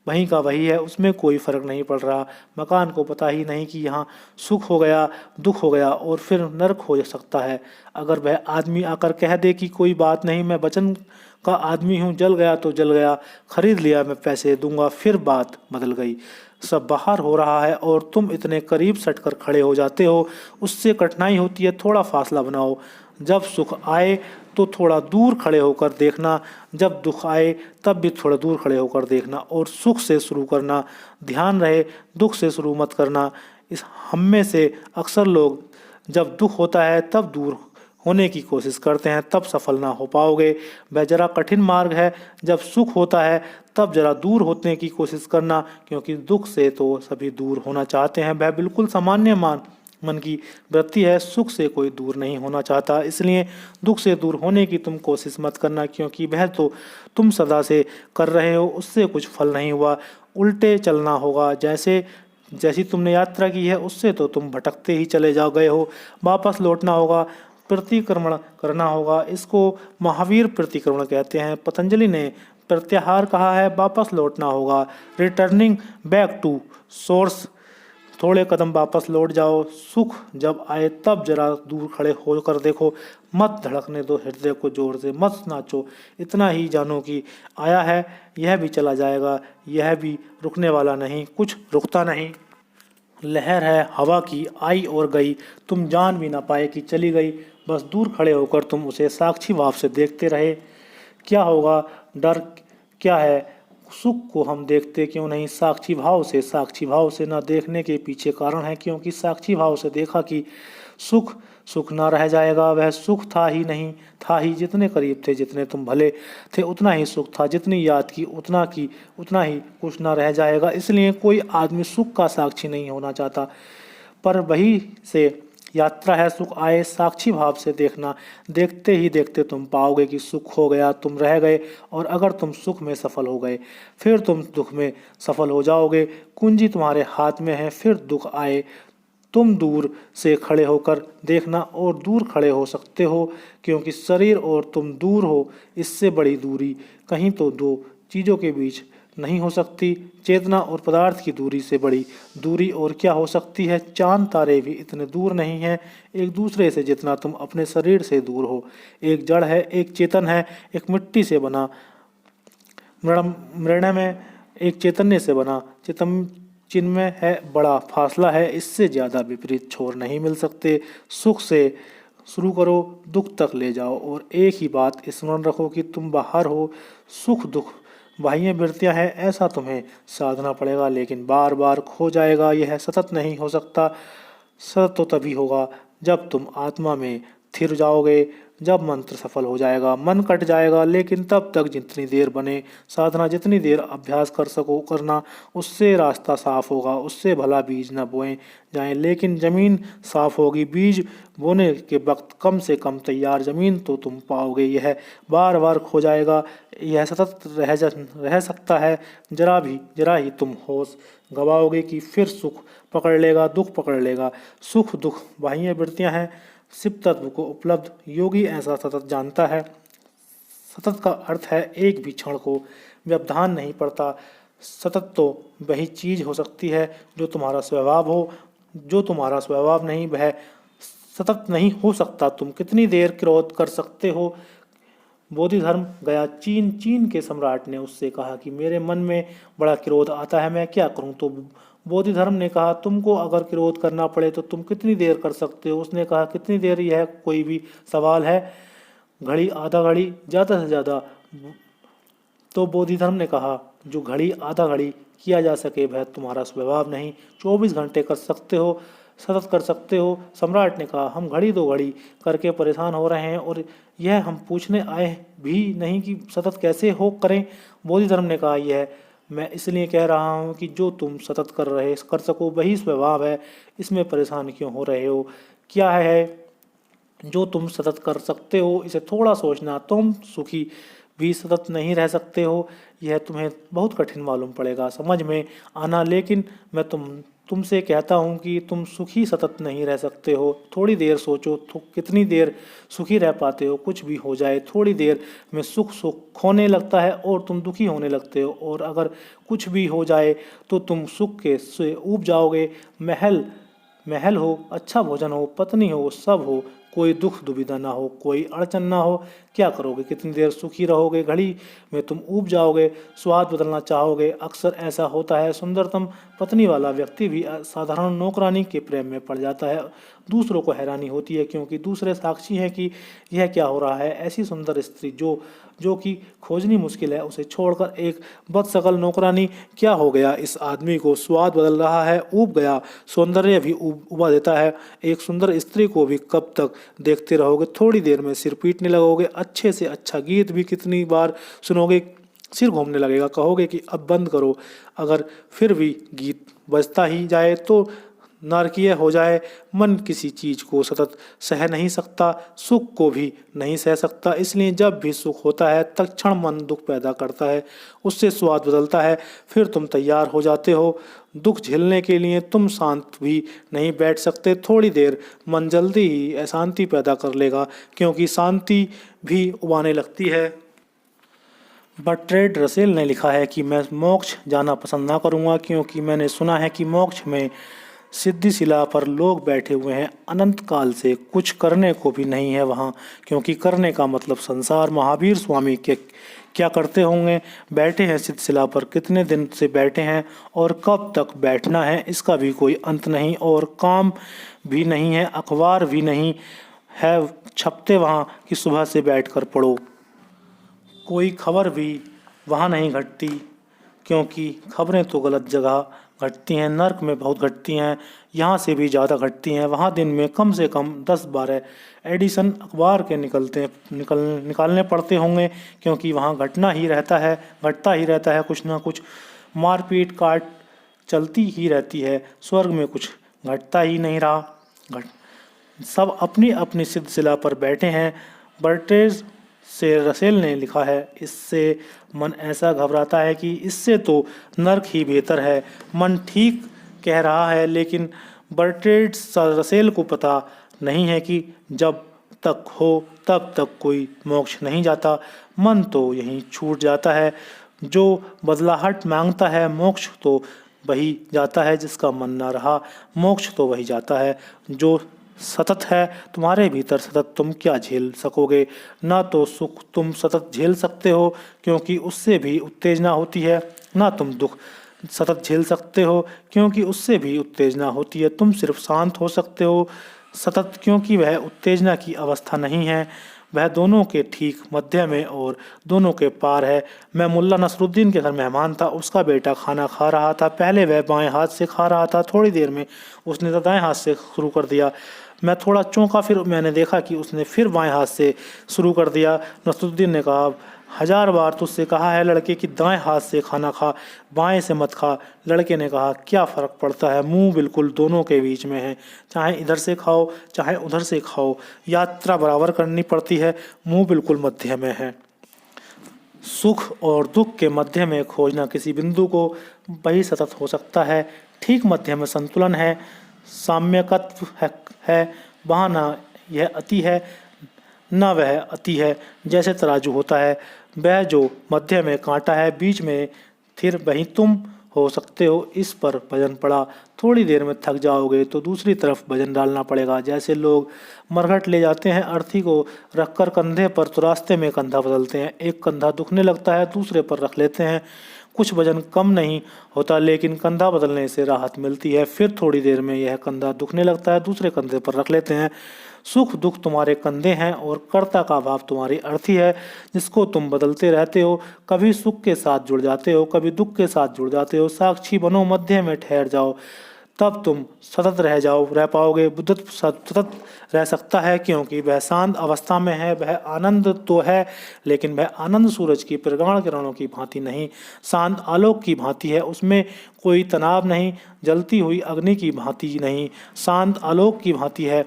वहीं का वही है, उसमें कोई फ़र्क नहीं पड़ रहा। मकान को पता ही नहीं कि यहाँ सुख हो गया, दुख हो गया और फिर नर्क हो सकता है। अगर वह आदमी आकर कह दे कि कोई बात नहीं, मैं वचन का आदमी हूँ, जल गया तो जल गया, खरीद लिया, मैं पैसे दूंगा, फिर बात बदल गई। सब बाहर हो रहा है और तुम इतने करीब सटकर खड़े हो जाते हो, उससे कठिनाई होती है। थोड़ा फासला बनाओ। जब सुख आए तो थोड़ा दूर खड़े होकर देखना, जब दुख आए तब भी थोड़ा दूर खड़े होकर देखना, और सुख से शुरू करना। ध्यान रहे दुख से शुरू मत करना। इस हम में से अक्सर लोग जब दुख होता है तब दूर होने की कोशिश करते हैं, तब सफल ना हो पाओगे। वह जरा कठिन मार्ग है। जब सुख होता है तब जरा दूर होने की कोशिश करना, क्योंकि दुख से तो सभी दूर होना चाहते हैं। वह बिल्कुल सामान्य मन की वृत्ति है, सुख से कोई दूर नहीं होना चाहता। इसलिए दुख से दूर होने की तुम कोशिश मत करना, क्योंकि वह तो तुम सदा से कर रहे हो, उससे कुछ फल नहीं हुआ। उल्टे चलना होगा, जैसी तुमने यात्रा की है उससे तो तुम भटकते ही चले जा गए हो। वापस लौटना होगा, प्रतिक्रमण करना होगा। इसको महावीर प्रतिक्रमण कहते हैं। पतंजलि ने प्रत्याहार कहा है, वापस लौटना होगा, रिटर्निंग बैक टू सोर्स। थोड़े कदम वापस लौट जाओ। सुख जब आए तब जरा दूर खड़े होकर देखो, मत धड़कने दो हृदय को जोर से, मत नाचो। इतना ही जानो कि आया है, यह भी चला जाएगा, यह भी रुकने वाला नहीं, कुछ रुकता नहीं। लहर है हवा की, आई और गई, तुम जान भी ना पाए कि चली गई। बस दूर खड़े होकर तुम उसे साक्षी भाव से देखते रहे। क्या होगा? डर क्या है? सुख को हम देखते क्यों नहीं साक्षी भाव से? साक्षी भाव से ना देखने के पीछे कारण है क्योंकि साक्षी भाव से देखा कि सुख सुख ना रह जाएगा, वह सुख था ही नहीं, था ही जितने करीब थे, जितने तुम भले थे उतना ही सुख था, जितनी याद की उतना ही कुछ ना रह जाएगा। इसलिए कोई आदमी सुख का साक्षी नहीं होना चाहता, पर वही से यात्रा है सुख आए साक्षी भाव से देखना। देखते ही देखते तुम पाओगे कि सुख हो गया, तुम रह गए, और अगर तुम सुख में सफल हो गए फिर तुम दुख में सफल हो जाओगे। कुंजी तुम्हारे हाथ में है, फिर दुख आए तुम दूर से खड़े होकर देखना, और दूर खड़े हो सकते हो क्योंकि शरीर और तुम दूर हो, इससे बड़ी दूरी कहीं तो दो चीज़ों के बीच नहीं हो सकती। चेतना और पदार्थ की दूरी से बड़ी दूरी और क्या हो सकती है? चांद तारे भी इतने दूर नहीं हैं एक दूसरे से जितना तुम अपने शरीर से दूर हो। एक जड़ है, एक चेतन है, एक मिट्टी से बना मृण में एक चैतन्य से बना चितम चिन्मय है, बड़ा फासला है, इससे ज़्यादा विपरीत छोर नहीं मिल सकते। सुख से शुरू करो, दुख तक ले जाओ, और एक ही बात स्मरण रखो कि तुम बाहर हो। सुख दुख बाह्य वृत्तियाँ हैं, ऐसा तुम्हें साधना पड़ेगा, लेकिन बार बार खो जाएगा, यह सतत नहीं हो सकता। सतत तो तभी होगा जब तुम आत्मा में स्थिर जाओगे, जब मंत्र सफल हो जाएगा, मन कट जाएगा, लेकिन तब तक जितनी देर बने साधना, जितनी देर अभ्यास कर सको करना, उससे रास्ता साफ होगा, उससे भला बीज न बोए जाएं, लेकिन ज़मीन साफ होगी। बीज बोने के वक्त कम से कम तैयार ज़मीन तो तुम पाओगे। यह बार बार खो जाएगा, यह सतत रह सकता है। जरा ही तुम होश गवाओगे कि फिर सुख पकड़ लेगा, दुख पकड़ लेगा। सुख दुख बाह्य वृत्तियाँ हैं, शिव तत्व को उपलब्ध योगी ऐसा सतत जानता है। सतत का अर्थ है एक भी क्षण को व्यवधान नहीं पड़ता। सतत तो वही चीज़ हो सकती है जो तुम्हारा स्वभाव हो, जो तुम्हारा स्वभाव नहीं वह सतत नहीं हो सकता। तुम कितनी देर क्रोध कर सकते हो? बोधि धर्म गया चीन के सम्राट ने उससे कहा कि मेरे मन में बड़ा क्रोध आता है, मैं क्या करूं? तो बोधि धर्म ने कहा तुमको अगर क्रोध करना पड़े तो तुम कितनी देर कर सकते हो? उसने कहा कितनी देर, यह कोई भी सवाल है? घड़ी, आधा घड़ी, ज़्यादा से ज़्यादा। तो बोधि धर्म ने कहा जो घड़ी आधा घड़ी किया जा सके वह तुम्हारा स्वभाव नहीं, 24 घंटे कर सकते हो, सतत कर सकते हो। सम्राट ने कहा हम घड़ी दो घड़ी करके परेशान हो रहे हैं और यह हम पूछने आए भी नहीं कि सतत कैसे हो करें। बोधि धर्म ने कहा यह मैं इसलिए कह रहा हूँ कि जो तुम सतत कर सको वही स्वभाव है, इसमें परेशान क्यों हो रहे हो? क्या है जो तुम सतत कर सकते हो, इसे थोड़ा सोचना। तुम सुखी भी सतत नहीं रह सकते हो, यह तुम्हें बहुत कठिन मालूम पड़ेगा समझ में आना, लेकिन मैं तुमसे कहता हूँ कि तुम सुखी सतत नहीं रह सकते हो। थोड़ी देर सोचो तो कितनी देर सुखी रह पाते हो? कुछ भी हो जाए थोड़ी देर में सुख होने लगता है और तुम दुखी होने लगते हो, और अगर कुछ भी हो जाए तो तुम सुख के से ऊब जाओगे। महल हो, अच्छा भोजन हो, पत्नी हो, सब हो, कोई दुख दुविधा ना हो, कोई अड़चन ना हो, क्या करोगे? कितनी देर सुखी रहोगे? घड़ी में तुम ऊब जाओगे, स्वाद बदलना चाहोगे। अक्सर ऐसा होता है, सुंदरतम पत्नी वाला व्यक्ति भी साधारण नौकरानी के प्रेम में पड़ जाता है। दूसरों को हैरानी होती है क्योंकि दूसरे साक्षी हैं कि यह क्या हो रहा है। ऐसी सुंदर स्त्री जो कि खोजनी मुश्किल है, उसे छोड़कर एक बदशक्ल नौकरानी, क्या हो गया इस आदमी को? स्वाद बदल रहा है, ऊब गया, सौंदर्य भी उबा देता है। एक सुंदर स्त्री को भी कब तक देखते रहोगे? थोड़ी देर में सिर पीटने लगोगे। अच्छे से अच्छा गीत भी कितनी बार सुनोगे? सिर घूमने लगेगा, कहोगे कि अब बंद करो। अगर फिर भी गीत बजता ही जाए तो नारकीय हो जाए। मन किसी चीज़ को सतत सह नहीं सकता, सुख को भी नहीं सह सकता, इसलिए जब भी सुख होता है तत्क्षण मन दुख पैदा करता है, उससे स्वाद बदलता है, फिर तुम तैयार हो जाते हो दुख झेलने के लिए। तुम शांत भी नहीं बैठ सकते, थोड़ी देर मन जल्दी ही अशांति पैदा कर लेगा क्योंकि शांति भी उबाने लगती है। बर्ट्रैंड रसेल ने लिखा है कि मैं मोक्ष जाना पसंद ना करूँगा क्योंकि मैंने सुना है कि मोक्ष में सिद्धिशिला पर लोग बैठे हुए हैं अनंत काल से, कुछ करने को भी नहीं है वहाँ, क्योंकि करने का मतलब संसार। महावीर स्वामी के क्या करते होंगे? बैठे हैं सिद्धिशिला पर, कितने दिन से बैठे हैं और कब तक बैठना है इसका भी कोई अंत नहीं, और काम भी नहीं है, अखबार भी नहीं है छपते वहाँ कि सुबह से बैठकर पढ़ो। कोई खबर भी वहाँ नहीं घटती, क्योंकि खबरें तो गलत जगह घटती हैं, नर्क में बहुत घटती हैं, यहाँ से भी ज़्यादा घटती हैं। वहाँ दिन में कम से कम 10-12 एडिशन अखबार के निकालने पड़ते होंगे, क्योंकि वहाँ घटना ही रहता है, घटता ही रहता है कुछ ना कुछ, मारपीट काट चलती ही रहती है। स्वर्ग में कुछ घटता ही नहीं रहा। सब अपनी अपनी सिलसिला पर बैठे हैं। बर्टेज से रसेल ने लिखा है, इससे मन ऐसा घबराता है कि इससे तो नर्क ही बेहतर है। मन ठीक कह रहा है, लेकिन बर्टेज रसेल को पता नहीं है कि जब तक हो तब तक कोई मोक्ष नहीं जाता। मन तो यहीं छूट जाता है। जो बदलाहट मांगता है, मोक्ष तो वही जाता है जिसका मन ना रहा। मोक्ष तो वही जाता है जो सतत है। तुम्हारे भीतर सतत तुम क्या झेल सकोगे? ना तो सुख तुम सतत झेल सकते हो, क्योंकि उससे भी उत्तेजना होती है, ना तुम दुख सतत झेल सकते हो, क्योंकि उससे भी उत्तेजना होती है। तुम सिर्फ शांत हो सकते हो सतत, क्योंकि वह उत्तेजना की अवस्था नहीं है, वह दोनों के ठीक मध्य में और दोनों के पार है। मैं मुल्ला नसरुद्दीन के घर मेहमान था। उसका बेटा खाना खा रहा था। पहले वह बाएं हाथ से खा रहा था, थोड़ी देर में उसने दाएं हाथ से शुरू कर दिया। मैं थोड़ा चौंका, फिर मैंने देखा कि उसने फिर बाएं हाथ से शुरू कर दिया। नसरुद्दीन ने कहा, 1000 बार तुझसे कहा है लड़के कि दाएं हाथ से खाना खा, बाएं से मत खा। लड़के ने कहा, क्या फ़र्क पड़ता है, मुंह बिल्कुल दोनों के बीच में है, चाहे इधर से खाओ चाहे उधर से खाओ, यात्रा बराबर करनी पड़ती है, मुंह बिल्कुल मध्य में है। सुख और दुख के मध्य में खोजना किसी बिंदु को, वही सतत हो सकता है। ठीक मध्य में संतुलन है, साम्यकत्व है। वहाँ ना यह अति है न वह अति है। जैसे तराजू होता है, वह जो मध्य में कांटा है, बीच में फिर वहीं तुम हो सकते हो। इस पर वजन पड़ा, थोड़ी देर में थक जाओगे तो दूसरी तरफ वजन डालना पड़ेगा। जैसे लोग मरघट ले जाते हैं अर्थी को रखकर कंधे पर, तो रास्ते में कंधा बदलते हैं। एक कंधा दुखने लगता है, दूसरे पर रख लेते हैं। कुछ वजन कम नहीं होता, लेकिन कंधा बदलने से राहत मिलती है। फिर थोड़ी देर में यह कंधा दुखने लगता है, दूसरे कंधे पर रख लेते हैं। सुख दुख तुम्हारे कंधे हैं और कर्ता का भाव तुम्हारी अर्थी है, जिसको तुम बदलते रहते हो। कभी सुख के साथ जुड़ जाते हो, कभी दुख के साथ जुड़ जाते हो। साक्षी बनो, मध्य में ठहर जाओ, तब तुम सतत रह पाओगे। बुद्धत्व सतत रह सकता है, क्योंकि वह शांत अवस्था में है। वह आनंद तो है, लेकिन वह आनंद सूरज की प्रगाढ़ किरणों की भांति नहीं, शांत आलोक की भांति है। उसमें कोई तनाव नहीं, जलती हुई अग्नि की भांति नहीं, शांत आलोक की भांति है।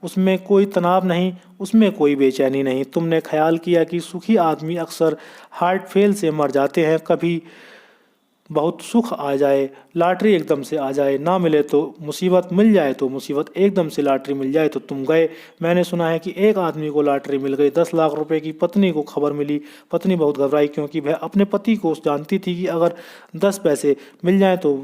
उसमें कोई तनाव नहीं, उसमें कोई बेचैनी नहीं। तुमने ख्याल किया कि सुखी आदमी अक्सर हार्ट फेल से मर जाते हैं। कभी बहुत सुख आ जाए, लॉटरी एकदम से आ जाए, ना मिले तो मुसीबत, मिल जाए तो मुसीबत, एकदम से लॉटरी मिल जाए तो तुम गए। मैंने सुना है कि एक आदमी को लॉटरी मिल गई, 10 लाख रुपए की। पत्नी को खबर मिली, पत्नी बहुत घबराई, क्योंकि वह अपने पति को जानती थी कि अगर 10 पैसे मिल जाए तो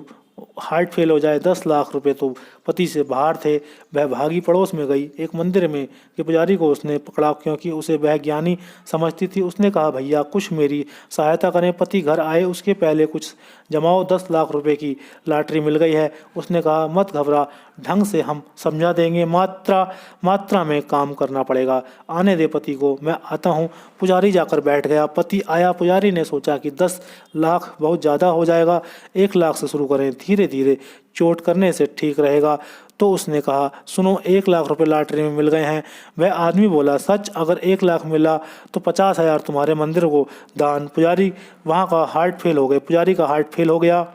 हार्ट फेल हो जाए। 10 लाख रुपए तो पति से बाहर थे। वह भागी पड़ोस में गई, एक मंदिर में के पुजारी को उसने पकड़ा, क्योंकि उसे वह ज्ञानी समझती थी। उसने कहा, भैया कुछ मेरी सहायता करें। पति घर आए, उसके पहले कुछ जमाओ, 10 लाख रुपए की लॉटरी मिल गई है। उसने कहा, मत घबरा, ढंग से हम समझा देंगे, मात्रा में काम करना पड़ेगा। आने दे पति को, मैं आता हूँ। पुजारी जाकर बैठ गया। पति आया। पुजारी ने सोचा कि 10 लाख बहुत ज़्यादा हो जाएगा, 1 लाख से शुरू करें, धीरे धीरे चोट करने से ठीक रहेगा। तो उसने कहा, सुनो, 1 लाख रुपए लॉटरी में मिल गए हैं। वह आदमी बोला, सच? अगर 1 लाख मिला तो 50,000 तुम्हारे मंदिर को दान। पुजारी वहाँ का हार्ट फेल हो गए, पुजारी का हार्ट फेल हो गया।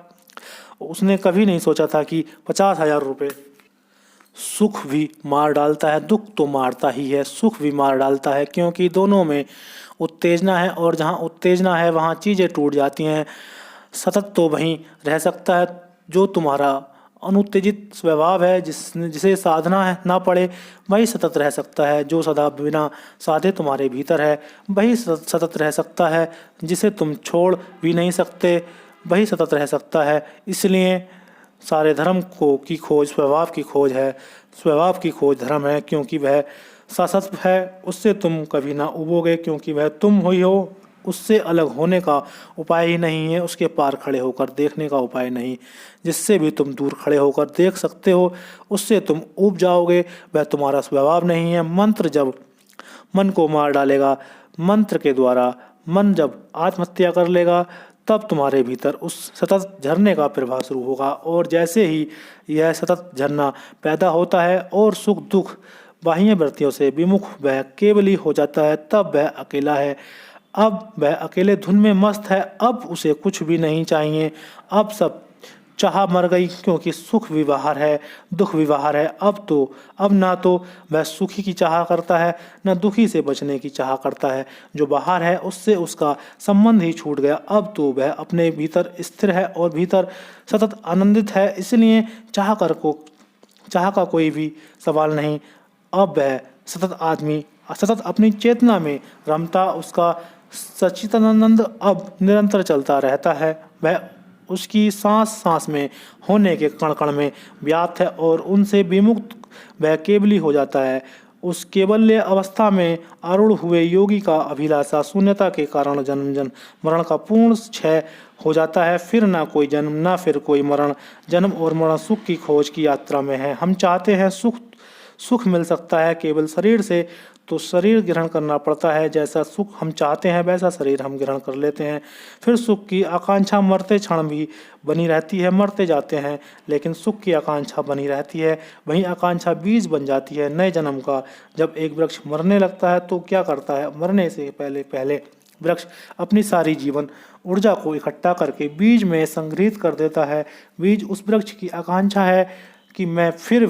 उसने कभी नहीं सोचा था कि 50,000 रुपये। सुख भी मार डालता है, दुख तो मारता ही है। सुख भी मार डालता है, क्योंकि दोनों में उत्तेजना है, और जहाँ उत्तेजना है वहाँ चीज़ें टूट जाती हैं। सतत तो वहीं रह सकता है जो तुम्हारा अनुत्तेजित स्वभाव है, जिसे साधना है ना पड़े, वही सतत रह सकता है। जो सदा बिना साधे तुम्हारे भीतर है, वही सतत रह सकता है। जिसे तुम छोड़ भी नहीं सकते, वही सतत रह सकता है। इसलिए सारे धर्म की खोज स्वभाव की खोज है। स्वभाव की खोज धर्म है, क्योंकि वह सतत है। उससे तुम कभी ना उबोगे, क्योंकि वह तुम ही हो। उससे अलग होने का उपाय ही नहीं है, उसके पार खड़े होकर देखने का उपाय नहीं। जिससे भी तुम दूर खड़े होकर देख सकते हो, उससे तुम ऊब जाओगे। वह तुम्हारा स्वभाव नहीं है। मंत्र जब मन को मार डालेगा, मंत्र के द्वारा मन जब आत्महत्या कर लेगा, तब तुम्हारे भीतर उस सतत झरने का प्रवाह शुरू होगा। और जैसे ही यह सतत झरना पैदा होता है और सुख दुख बाह्य वृत्तियों से विमुख वह केवल ही हो जाता है, तब वह अकेला है। अब वह अकेले धुन में मस्त है। अब उसे कुछ भी नहीं चाहिए। अब सब चाह मर गई, क्योंकि सुख भी बाहर है, दुख भी बाहर है। अब ना तो वह सुखी की चाह करता है, न दुखी से बचने की चाह करता है। जो बाहर है उससे उसका संबंध ही छूट गया। अब तो वह अपने भीतर स्थिर है और भीतर सतत आनंदित है। इसलिए चाह का कोई भी सवाल नहीं। अब वह सतत अपनी चेतना में रमता, उसका सच्चिदानंद अब निरंतर चलता रहता है। वह उसकी सांस सांस में होने के कण कण में व्याप्त है और उनसे विमुक्त वह केवली हो जाता है। उस केवल्य अवस्था में आरूढ़ हुए योगी का अभिलाषा शून्यता के कारण जन्म मरण का पूर्ण क्षय हो जाता है। फिर ना कोई जन्म, ना फिर कोई मरण। जन्म और मरण सुख की खोज की यात्रा में है। हम चाहते हैं सुख मिल सकता है केवल शरीर से, तो शरीर ग्रहण करना पड़ता है। जैसा सुख हम चाहते हैं वैसा शरीर हम ग्रहण कर लेते हैं। फिर सुख की आकांक्षा मरते क्षण भी बनी रहती है। मरते जाते हैं लेकिन सुख की आकांक्षा बनी रहती है। वही आकांक्षा बीज बन जाती है नए जन्म का। जब एक वृक्ष मरने लगता है तो क्या करता है? मरने से पहले वृक्ष अपनी सारी जीवन ऊर्जा को इकट्ठा करके बीज में संग्रहित कर देता है। बीज उस वृक्ष की आकांक्षा है कि मैं फिर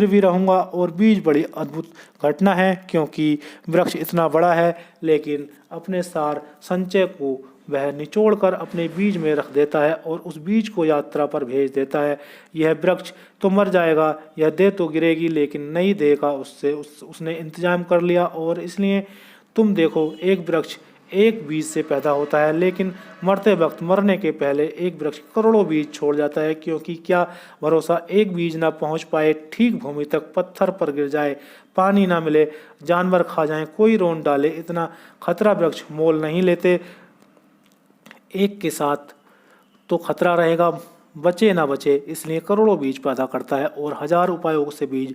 भी रहूँगा। और बीज बड़ी अद्भुत घटना है, क्योंकि वृक्ष इतना बड़ा है लेकिन अपने सार संचय को वह निचोड़ कर अपने बीज में रख देता है और उस बीज को यात्रा पर भेज देता है। यह वृक्ष तो मर जाएगा, यह देह तो गिरेगी, लेकिन नई देह का उसने इंतजाम कर लिया। और इसलिए तुम देखो, एक वृक्ष एक बीज से पैदा होता है, लेकिन मरते वक्त, मरने के पहले एक वृक्ष करोड़ों बीज छोड़ जाता है। क्योंकि क्या भरोसा एक बीज ना पहुंच पाए ठीक भूमि तक, पत्थर पर गिर जाए, पानी ना मिले, जानवर खा जाएं, कोई रोन डाले, इतना खतरा वृक्ष मोल नहीं लेते। एक के साथ तो खतरा रहेगा, बचे ना बचे, इसलिए करोड़ों बीज पैदा करता है और हजार उपायों से बीज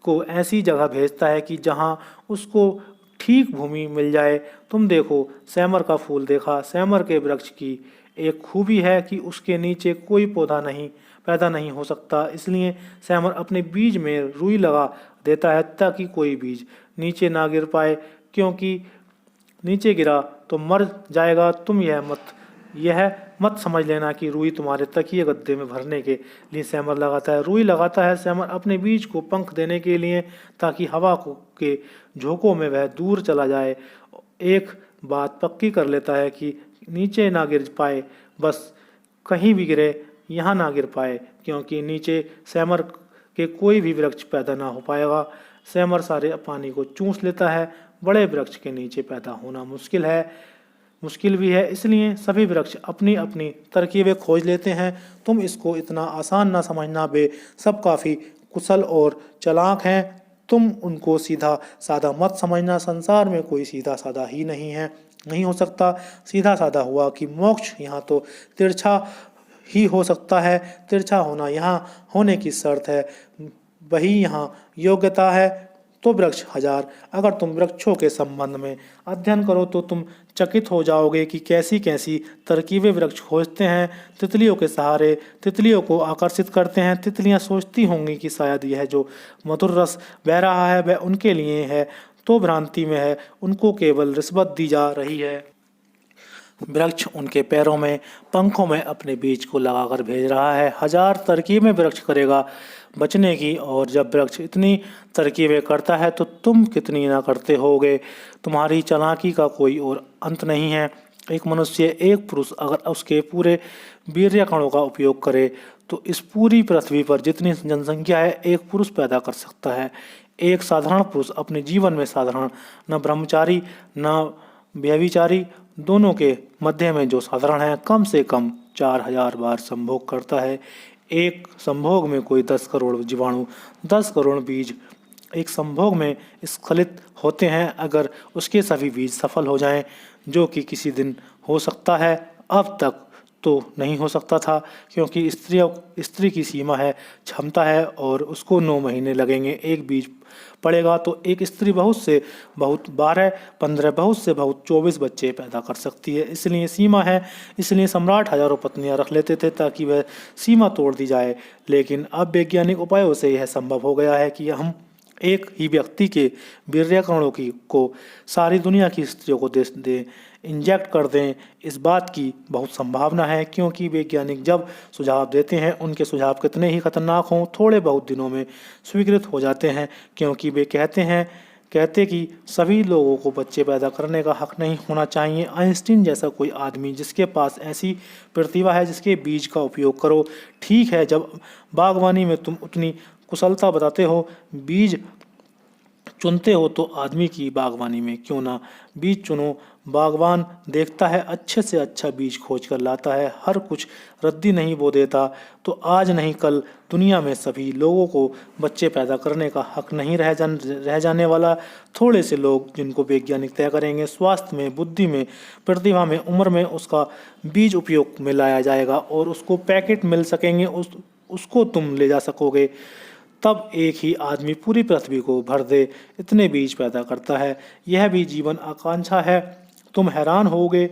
को ऐसी जगह भेजता है कि जहां उसको ठीक भूमि मिल जाए। तुम देखो, सैमर का फूल देखा। सैमर के वृक्ष की एक खूबी है कि उसके नीचे कोई पौधा नहीं पैदा नहीं हो सकता। इसलिए सैमर अपने बीज में रुई लगा देता है ताकि कोई बीज नीचे ना गिर पाए, क्योंकि नीचे गिरा तो मर जाएगा। तुम यह मत समझ लेना कि रुई तुम्हारे तकिए गद्दे में भरने के लिए सैमर लगाता है। रुई लगाता है सैमर अपने बीज को पंख देने के लिए, ताकि हवा के झोंकों में वह दूर चला जाए। एक बात पक्की कर लेता है कि नीचे ना गिर पाए, बस कहीं भी गिरे, यहाँ ना गिर पाए, क्योंकि नीचे सैमर के कोई भी वृक्ष पैदा ना हो पाएगा। सैमर सारे पानी को चूस लेता है। बड़े वृक्ष के नीचे पैदा होना मुश्किल भी है। इसलिए सभी वृक्ष अपनी अपनी तरकीबें खोज लेते हैं। तुम इसको इतना आसान ना समझना, वे सब काफ़ी कुशल और चालाक हैं। तुम उनको सीधा साधा मत समझना। संसार में कोई सीधा साधा ही नहीं हो सकता। सीधा साधा हुआ कि मोक्ष, यहाँ तो तिरछा ही हो सकता है। तिरछा होना यहाँ होने की शर्त है, वही यहाँ योग्यता है। तो वृक्ष हजार। अगर तुम वृक्षों के संबंध में अध्ययन करो तो तुम चकित हो जाओगे कि कैसी कैसी तरकीबें वृक्ष खोजते हैं। तितलियों के सहारे तितलियों को आकर्षित करते हैं। तितलियां सोचती होंगी कि शायद यह जो मधुर रस बह रहा है वह उनके लिए है, तो भ्रांति में है, उनको केवल रिश्वत दी जा रही है। वृक्ष उनके पैरों में, पंखों में अपने बीज को लगाकर भेज रहा है। हजार तरकीबें वृक्ष करेगा बचने की, और जब वृक्ष इतनी तरकीबें करता है तो तुम कितनी ना करते होगे। तुम्हारी चालाकी का कोई और अंत नहीं है। एक मनुष्य, एक पुरुष अगर उसके पूरे वीर्य कणों का उपयोग करे तो इस पूरी पृथ्वी पर जितनी जनसंख्या है एक पुरुष पैदा कर सकता है। एक साधारण पुरुष अपने जीवन में साधारण, न ब्रह्मचारी न व्यभिचारी, दोनों के मध्य में जो साधारण है, कम से कम 4000 बार संभोग करता है। एक संभोग में कोई 10 करोड़ जीवाणु, 10 करोड़ बीज एक संभोग में स्खलित होते हैं। अगर उसके सभी बीज सफल हो जाएं, जो कि किसी दिन हो सकता है, अब तक तो नहीं हो सकता था, क्योंकि स्त्री की सीमा है, क्षमता है, और उसको 9 महीने लगेंगे। एक बीज पड़ेगा तो एक स्त्री बहुत से बहुत 12, 15, बहुत से बहुत 24 बच्चे पैदा कर सकती है। इसलिए सीमा है, इसलिए सम्राट हजारों पत्नियां रख लेते थे ताकि वह सीमा तोड़ दी जाए। लेकिन अब वैज्ञानिक उपायों से यह संभव हो गया है कि हम एक ही व्यक्ति के वीर्य कणों की को सारी दुनिया की स्त्रियों को दे दें, इंजेक्ट कर दें। इस बात की बहुत संभावना है, क्योंकि वैज्ञानिक जब सुझाव देते हैं उनके सुझाव कितने ही खतरनाक हों, थोड़े बहुत दिनों में स्वीकृत हो जाते हैं, क्योंकि वे कहते कि सभी लोगों को बच्चे पैदा करने का हक नहीं होना चाहिए। आइंस्टीन जैसा कोई आदमी जिसके पास ऐसी प्रतिभा है, जिसके बीज का उपयोग करो। ठीक है, जब बागवानी में तुम उतनी कुशलता बताते हो, बीज चुनते हो, तो आदमी की बागवानी में क्यों ना बीज चुनो। बागवान देखता है, अच्छे से अच्छा बीज खोज कर लाता है, हर कुछ रद्दी नहीं बो देता। तो आज नहीं कल दुनिया में सभी लोगों को बच्चे पैदा करने का हक नहीं रह जाने वाला। थोड़े से लोग जिनको वैज्ञानिक तय करेंगे, स्वास्थ्य में, बुद्धि में, प्रतिभा में, उम्र में, उसका बीज उपयोग में लाया जाएगा और उसको पैकेट मिल सकेंगे, उसको तुम ले जा सकोगे। तब एक ही आदमी पूरी पृथ्वी को भर दे, इतने बीज पैदा करता है। यह भी जीवन आकांक्षा है। तुम हैरान होगे,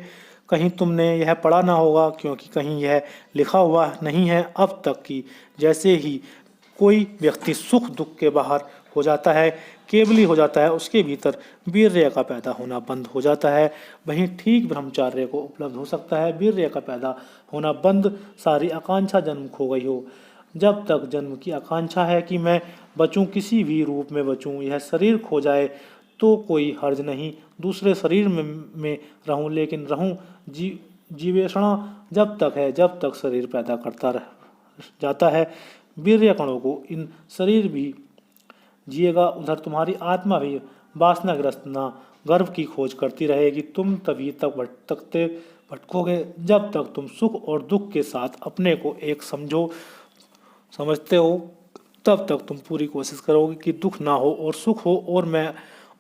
कहीं तुमने यह पढ़ा ना होगा, क्योंकि कहीं यह लिखा हुआ नहीं है अब तक कि जैसे ही कोई व्यक्ति सुख दुख के बाहर हो जाता है, केवली हो जाता है, उसके भीतर वीर्य का पैदा होना बंद हो जाता है। वहीं ठीक ब्रह्मचार्य को उपलब्ध हो सकता है, वीर्य का पैदा होना बंद, सारी आकांक्षा जन्म खो गई हो। जब तक जन्म की आकांक्षा है कि मैं बचूं, किसी भी रूप में बचूं, यह शरीर खो जाए तो कोई हर्ज नहीं, दूसरे शरीर में रहूं, लेकिन रहूं जीवेषणा जब तक है, जब तक शरीर पैदा करता जाता है वीर्य कणों को, इन शरीर भी जिएगा। उधर तुम्हारी आत्मा भी वासनाग्रस्त ना गर्भ की खोज करती रहेगी। तुम तभी तक भटकोगे जब तक तुम सुख और दुख के साथ अपने को एक समझते हो। तब तक तुम पूरी कोशिश करोगे कि दुख ना हो और सुख हो, और मैं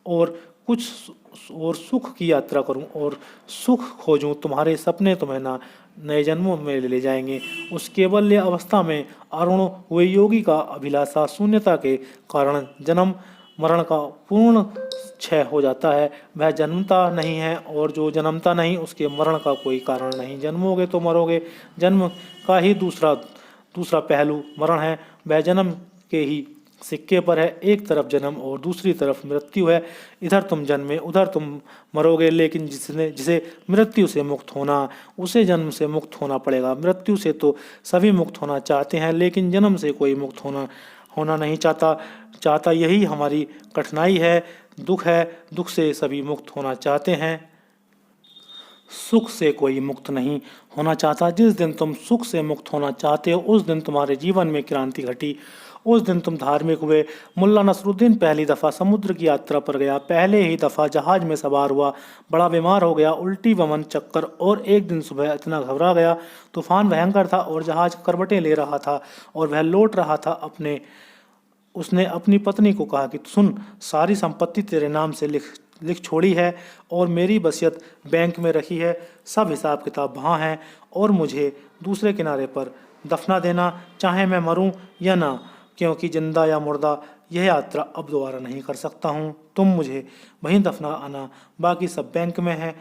और कुछ और सुख की यात्रा करूं और सुख खोजूं। तुम्हारे सपने तुम्हें ना नए जन्मों में ले जाएंगे। उस केवल्य अवस्था में अरुण हुए योगी का अभिलाषा शून्यता के कारण जन्म मरण का पूर्ण क्षय हो जाता है। वह जन्मता नहीं है, और जो जन्मता नहीं उसके मरण का कोई कारण नहीं। जन्मोगे तो मरोगे, जन्म का ही दूसरा पहलू मरण है। वह जन्म के ही सिक्के पर है, एक तरफ जन्म और दूसरी तरफ मृत्यु है। इधर तुम जन्मे, उधर तुम मरोगे, लेकिन जिसे मृत्यु से मुक्त होना, उसे जन्म से मुक्त होना पड़ेगा। मृत्यु से तो सभी मुक्त होना चाहते हैं, लेकिन जन्म से कोई मुक्त होना नहीं चाहता। यही हमारी कठिनाई है, दुख है। दुख से सभी मुक्त होना चाहते हैं, सुख से कोई मुक्त नहीं होना चाहता। जिस दिन तुम सुख से मुक्त होना चाहते हो, उस दिन तुम्हारे जीवन में क्रांति घटी, उस दिन तुम धार्मिक हुए। मुल्ला नसरुद्दीन पहली दफ़ा समुद्र की यात्रा पर गया, पहले ही दफ़ा जहाज में सवार हुआ, बड़ा बीमार हो गया, उल्टी वमन चक्कर, और एक दिन सुबह इतना घबरा गया, तूफान भयंकर था और जहाज करवटें ले रहा था और वह लौट रहा था। उसने अपनी पत्नी को कहा कि सुन, सारी संपत्ति तेरे नाम से लिख छोड़ी है और मेरी वसीयत बैंक में रखी है, सब हिसाब किताब वहाँ है, और मुझे दूसरे किनारे पर दफना देना, चाहे मैं मरूं या ना, क्योंकि जिंदा या मुर्दा यह यात्रा अब दोबारा नहीं कर सकता हूँ। तुम मुझे वहीं दफना आना, बाकी सब बैंक में है,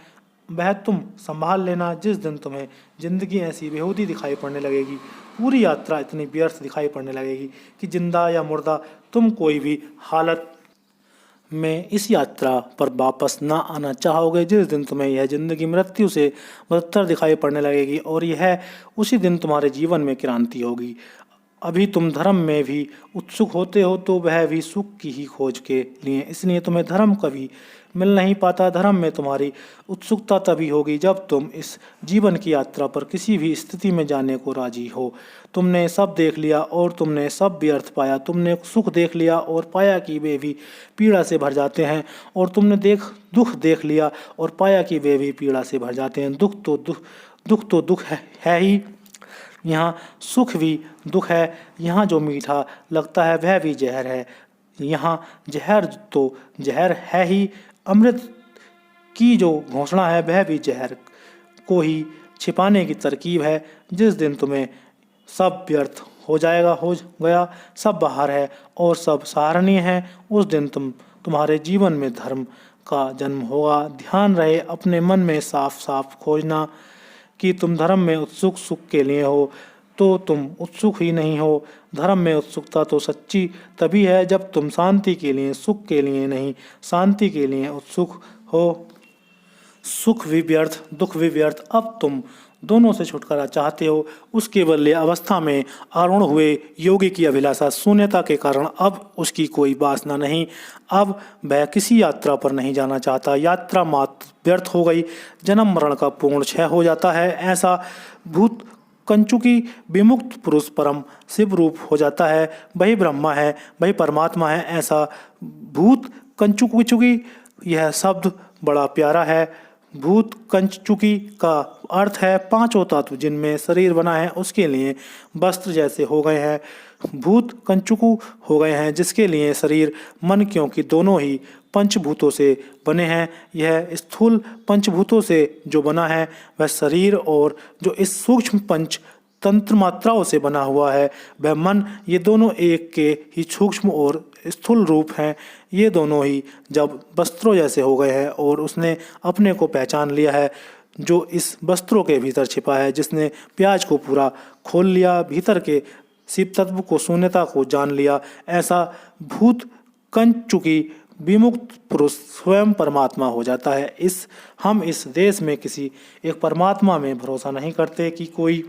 वह तुम संभाल लेना। जिस दिन तुम्हें जिंदगी ऐसी बेहूदी दिखाई पड़ने लगेगी, पूरी यात्रा इतनी व्यर्थ दिखाई पड़ने लगेगी कि जिंदा या मुर्दा तुम कोई भी हालत में इस यात्रा पर वापस ना आना चाहोगे। जिस दिन तुम्हें यह जिंदगी मृत्यु से बदतर दिखाई पड़ने लगेगी, और यह उसी दिन तुम्हारे जीवन में क्रांति होगी। अभी तुम धर्म में भी उत्सुक होते हो, तो वह भी सुख की ही खोज के लिए, इसलिए तुम्हें धर्म कभी मिल नहीं पाता। धर्म में तुम्हारी उत्सुकता तभी होगी जब तुम इस जीवन की यात्रा पर किसी भी स्थिति में जाने को राजी हो। तुमने सब देख लिया और तुमने सब व्यर्थ पाया। तुमने सुख देख लिया और पाया कि वे भी पीड़ा से भर जाते हैं, और तुमने दुख देख लिया और पाया कि वे भी पीड़ा से भर जाते हैं। दुख तो दुख है ही, यहाँ सुख भी दुख है। यहाँ जो मीठा लगता है वह भी जहर है। यहाँ जहर तो जहर है ही, अमृत की जो घोषणा है वह भी जहर को ही छिपाने की तरकीब है। जिस दिन तुम्हें सब व्यर्थ हो गया, सब बाहर है और सब सराहनीय है, उस दिन तुम्हारे जीवन में धर्म का जन्म होगा। ध्यान रहे अपने मन में साफ साफ खोजना कि तुम धर्म में उत्सुक सुख के लिए हो तो तुम उत्सुक ही नहीं हो। धर्म में उत्सुकता तो सच्ची तभी है जब तुम शांति के लिए, सुख के लिए नहीं, शांति के लिए उत्सुक हो। सुख भी व्यर्थ, दुख भी व्यर्थ। अब तुम दोनों से छुटकारा चाहते हो। उस केवल्य अवस्था में आरूढ़ हुए योगी की अभिलाषा शून्यता के कारण अब उसकी कोई वासना नहीं। अब वह किसी यात्रा पर नहीं जाना चाहता। यात्रा मात्र व्यर्थ हो गई। जन्म मरण का पूर्ण क्षय हो जाता है। ऐसा भूत कंचुकी विमुक्त पुरुष परम शिव रूप हो जाता है। वही ब्रह्मा है, वही परमात्मा है। ऐसा भूत कंचुकी, यह शब्द बड़ा प्यारा है। भूत कंचुकी का अर्थ है पांचों तत्व जिनमें शरीर बना है उसके लिए वस्त्र जैसे हो गए हैं। भूत कंचुकु हो गए हैं जिसके लिए शरीर मन, क्योंकि दोनों ही पंचभूतों से बने हैं। यह स्थूल पंचभूतों से जो बना है वह शरीर, और जो इस सूक्ष्म पंच तंत्र मात्राओं से बना हुआ है वह मन, ये दोनों एक के ही सूक्ष्म और स्थूल रूप हैं। ये दोनों ही जब वस्त्रों जैसे हो गए हैं और उसने अपने को पहचान लिया है जो इस वस्त्रों के भीतर छिपा है, जिसने प्याज को पूरा खोल लिया, भीतर के शिव तत्व को, शून्यता को जान लिया, ऐसा भूत कंचुकी विमुक्त पुरुष स्वयं परमात्मा हो जाता है। हम इस देश में किसी एक परमात्मा में भरोसा नहीं करते कि कोई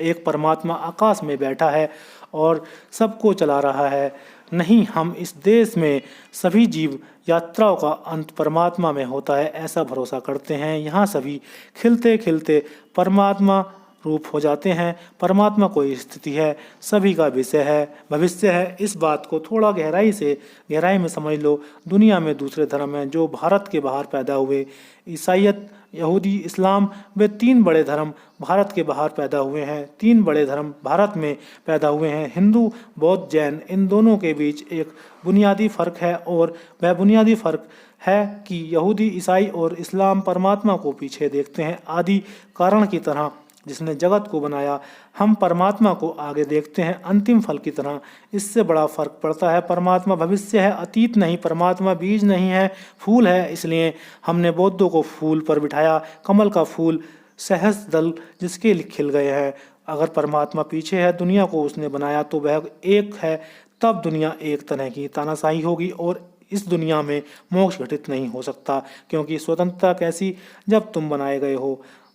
एक परमात्मा आकाश में बैठा है और सबको चला रहा है। नहीं, हम इस देश में सभी जीव यात्राओं का अंत परमात्मा में होता है ऐसा भरोसा करते हैं। यहाँ सभी खिलते खिलते परमात्मा रूप हो जाते हैं। परमात्मा कोई स्थिति है, सभी का विषय है, भविष्य है। इस बात को थोड़ा गहराई में समझ लो। दुनिया में दूसरे धर्म हैं जो भारत के बाहर पैदा हुए। ईसाईयत, यहूदी, इस्लाम, वे तीन बड़े धर्म भारत के बाहर पैदा हुए हैं। तीन बड़े धर्म भारत में पैदा हुए हैं, हिंदू, बौद्ध, जैन। इन दोनों के बीच एक बुनियादी फर्क है और वह बुनियादी फर्क है कि यहूदी, ईसाई और इस्लाम परमात्मा को पीछे देखते हैं आदि कारण की तरह जिसने जगत को बनाया। हम परमात्मा को आगे देखते हैं अंतिम फल की तरह। इससे बड़ा फर्क पड़ता है। परमात्मा भविष्य है, अतीत नहीं। परमात्मा बीज नहीं है, फूल है। इसलिए हमने बौद्धों को फूल पर बिठाया, कमल का फूल, सहस्र दल जिसके खिल गए हैं। अगर परमात्मा पीछे है, दुनिया को उसने बनाया तो वह एक है, तब दुनिया एक तरह की तानाशाही होगी और इस दुनिया में मोक्ष घटित नहीं हो सकता। क्योंकि स्वतंत्रता कैसी जब तुम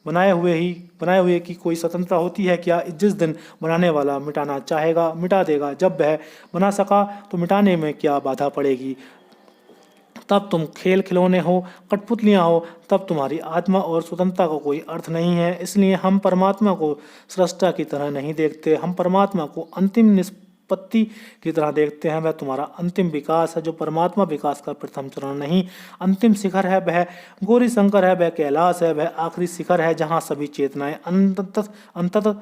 बनाए हुए की कोई स्वतंत्रता होती है क्या? जिस दिन बनाने वाला मिटाना चाहेगा मिटा देगा। जब वह बना सका तो मिटाने में क्या बाधा पड़ेगी? तब तुम खेल खिलौने हो, कठपुतलियाँ हो, तब तुम्हारी आत्मा और स्वतंत्रता का कोई अर्थ नहीं है। इसलिए हम परमात्मा को सृष्टा की तरह नहीं देखते। हम परमात्मा को अंतिम निष्पत्ति की तरह देखते हैं। वह तुम्हारा अंतिम विकास है जो परमात्मा विकास का प्रथम चरण नहीं, अंतिम शिखर है। वह गौरी शंकर है, वह कैलाश है, वह आखिरी शिखर है जहाँ सभी चेतनाएं अंततः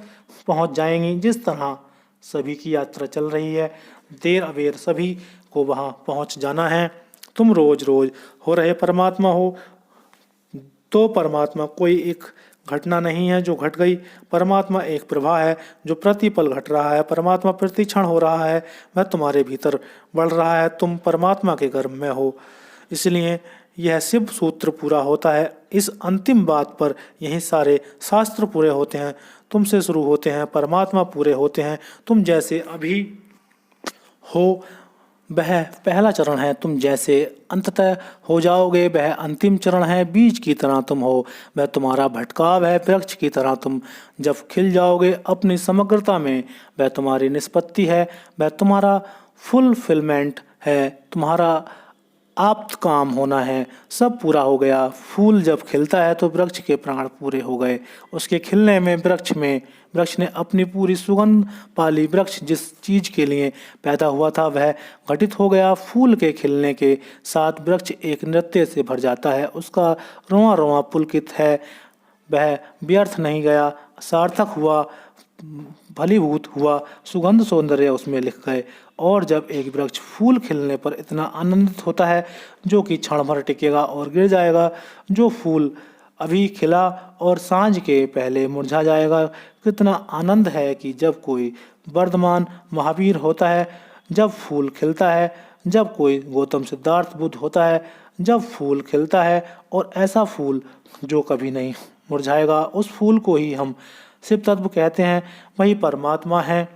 पहुँच जाएंगी। जिस तरह सभी की यात्रा चल रही है, देर अबेर सभी को वहाँ पहुँच जाना है। तुम रोज रोज हो रहे परमात्मा हो तो परमात्मा कोई एक घटना नहीं है जो घट गई। परमात्मा एक प्रवाह है जो प्रतिपल घट रहा है। परमात्मा प्रति क्षण हो रहा है, वह तुम्हारे भीतर बढ़ रहा है। तुम परमात्मा के गर्भ में हो, इसलिए यह शिव सूत्र पूरा होता है। इस अंतिम बात पर यही सारे शास्त्र पूरे होते हैं। तुमसे शुरू होते हैं, परमात्मा पूरे होते हैं। तुम जैसे अभी हो वह पहला चरण है, तुम जैसे अंततः हो जाओगे वह अंतिम चरण है। बीज की तरह तुम हो, वह तुम्हारा भटकाव है। वृक्ष की तरह तुम जब खिल जाओगे अपनी समग्रता में, वह तुम्हारी निष्पत्ति है, वह तुम्हारा फुलफिलमेंट है, तुम्हारा आप्त काम होना है। सब पूरा हो गया। फूल जब खिलता है तो वृक्ष के प्राण पूरे हो गए। उसके खिलने में वृक्ष ने अपनी पूरी सुगंध पाली। वृक्ष जिस चीज के लिए पैदा हुआ था वह घटित हो गया। फूल के खिलने के साथ वृक्ष एक नृत्य से भर जाता है। उसका रोआ रोआ पुलकित है, वह व्यर्थ नहीं गया, सार्थक हुआ, फलीभूत हुआ। सुगंध सौंदर्य उसमें लिख गए। और जब एक वृक्ष फूल खिलने पर इतना आनंदित होता है जो कि क्षण भर टिकेगा और गिर जाएगा, जो फूल अभी खिला और सांझ के पहले मुरझा जाएगा। कितना आनंद है कि जब कोई वर्धमान महावीर होता है, जब फूल खिलता है, जब कोई गौतम सिद्धार्थ बुद्ध होता है, जब फूल खिलता है और ऐसा फूल जो कभी नहीं मुरझाएगा, उस फूल को ही हम शिव तत्व कहते हैं। वही परमात्मा है।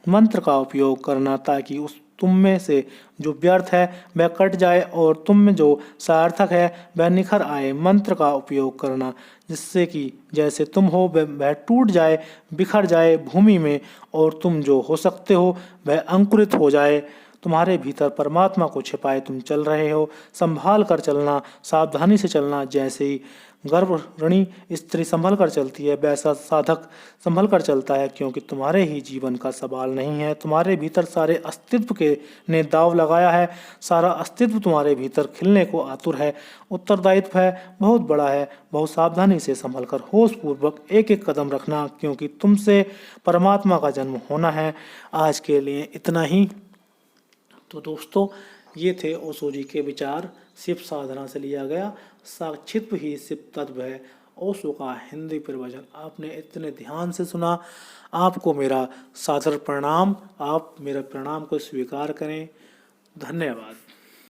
मंत्र का उपयोग करना ताकि उस तुम में से जो व्यर्थ है वह कट जाए और तुम में जो सार्थक है वह निखर आए। मंत्र का उपयोग करना जिससे कि जैसे तुम हो वह टूट जाए, बिखर जाए भूमि में, और तुम जो हो सकते हो वह अंकुरित हो जाए। तुम्हारे भीतर परमात्मा को छिपाए तुम चल रहे हो। संभाल कर चलना, सावधानी से चलना। जैसे ही गर्भवती स्त्री संभल कर चलती है वैसा साधक संभल कर चलता है, क्योंकि तुम्हारे ही जीवन का सवाल नहीं है। तुम्हारे भीतर सारे अस्तित्व के ने दाव लगाया है। सारा अस्तित्व तुम्हारे भीतर खिलने को आतुर है। उत्तरदायित्व है, बहुत बड़ा है। बहुत सावधानी से संभल कर होश पूर्वक एक एक कदम रखना, क्योंकि तुमसे परमात्मा का जन्म होना है। आज के लिए इतना ही। तो दोस्तों, ये थे ओशो जी के विचार। शिव साधना से लिया गया साक्षित्व ही शिव तत्व है, ओशो का हिंदी प्रवचन आपने इतने ध्यान से सुना। आपको मेरा सादर प्रणाम। आप मेरे प्रणाम को स्वीकार करें। धन्यवाद।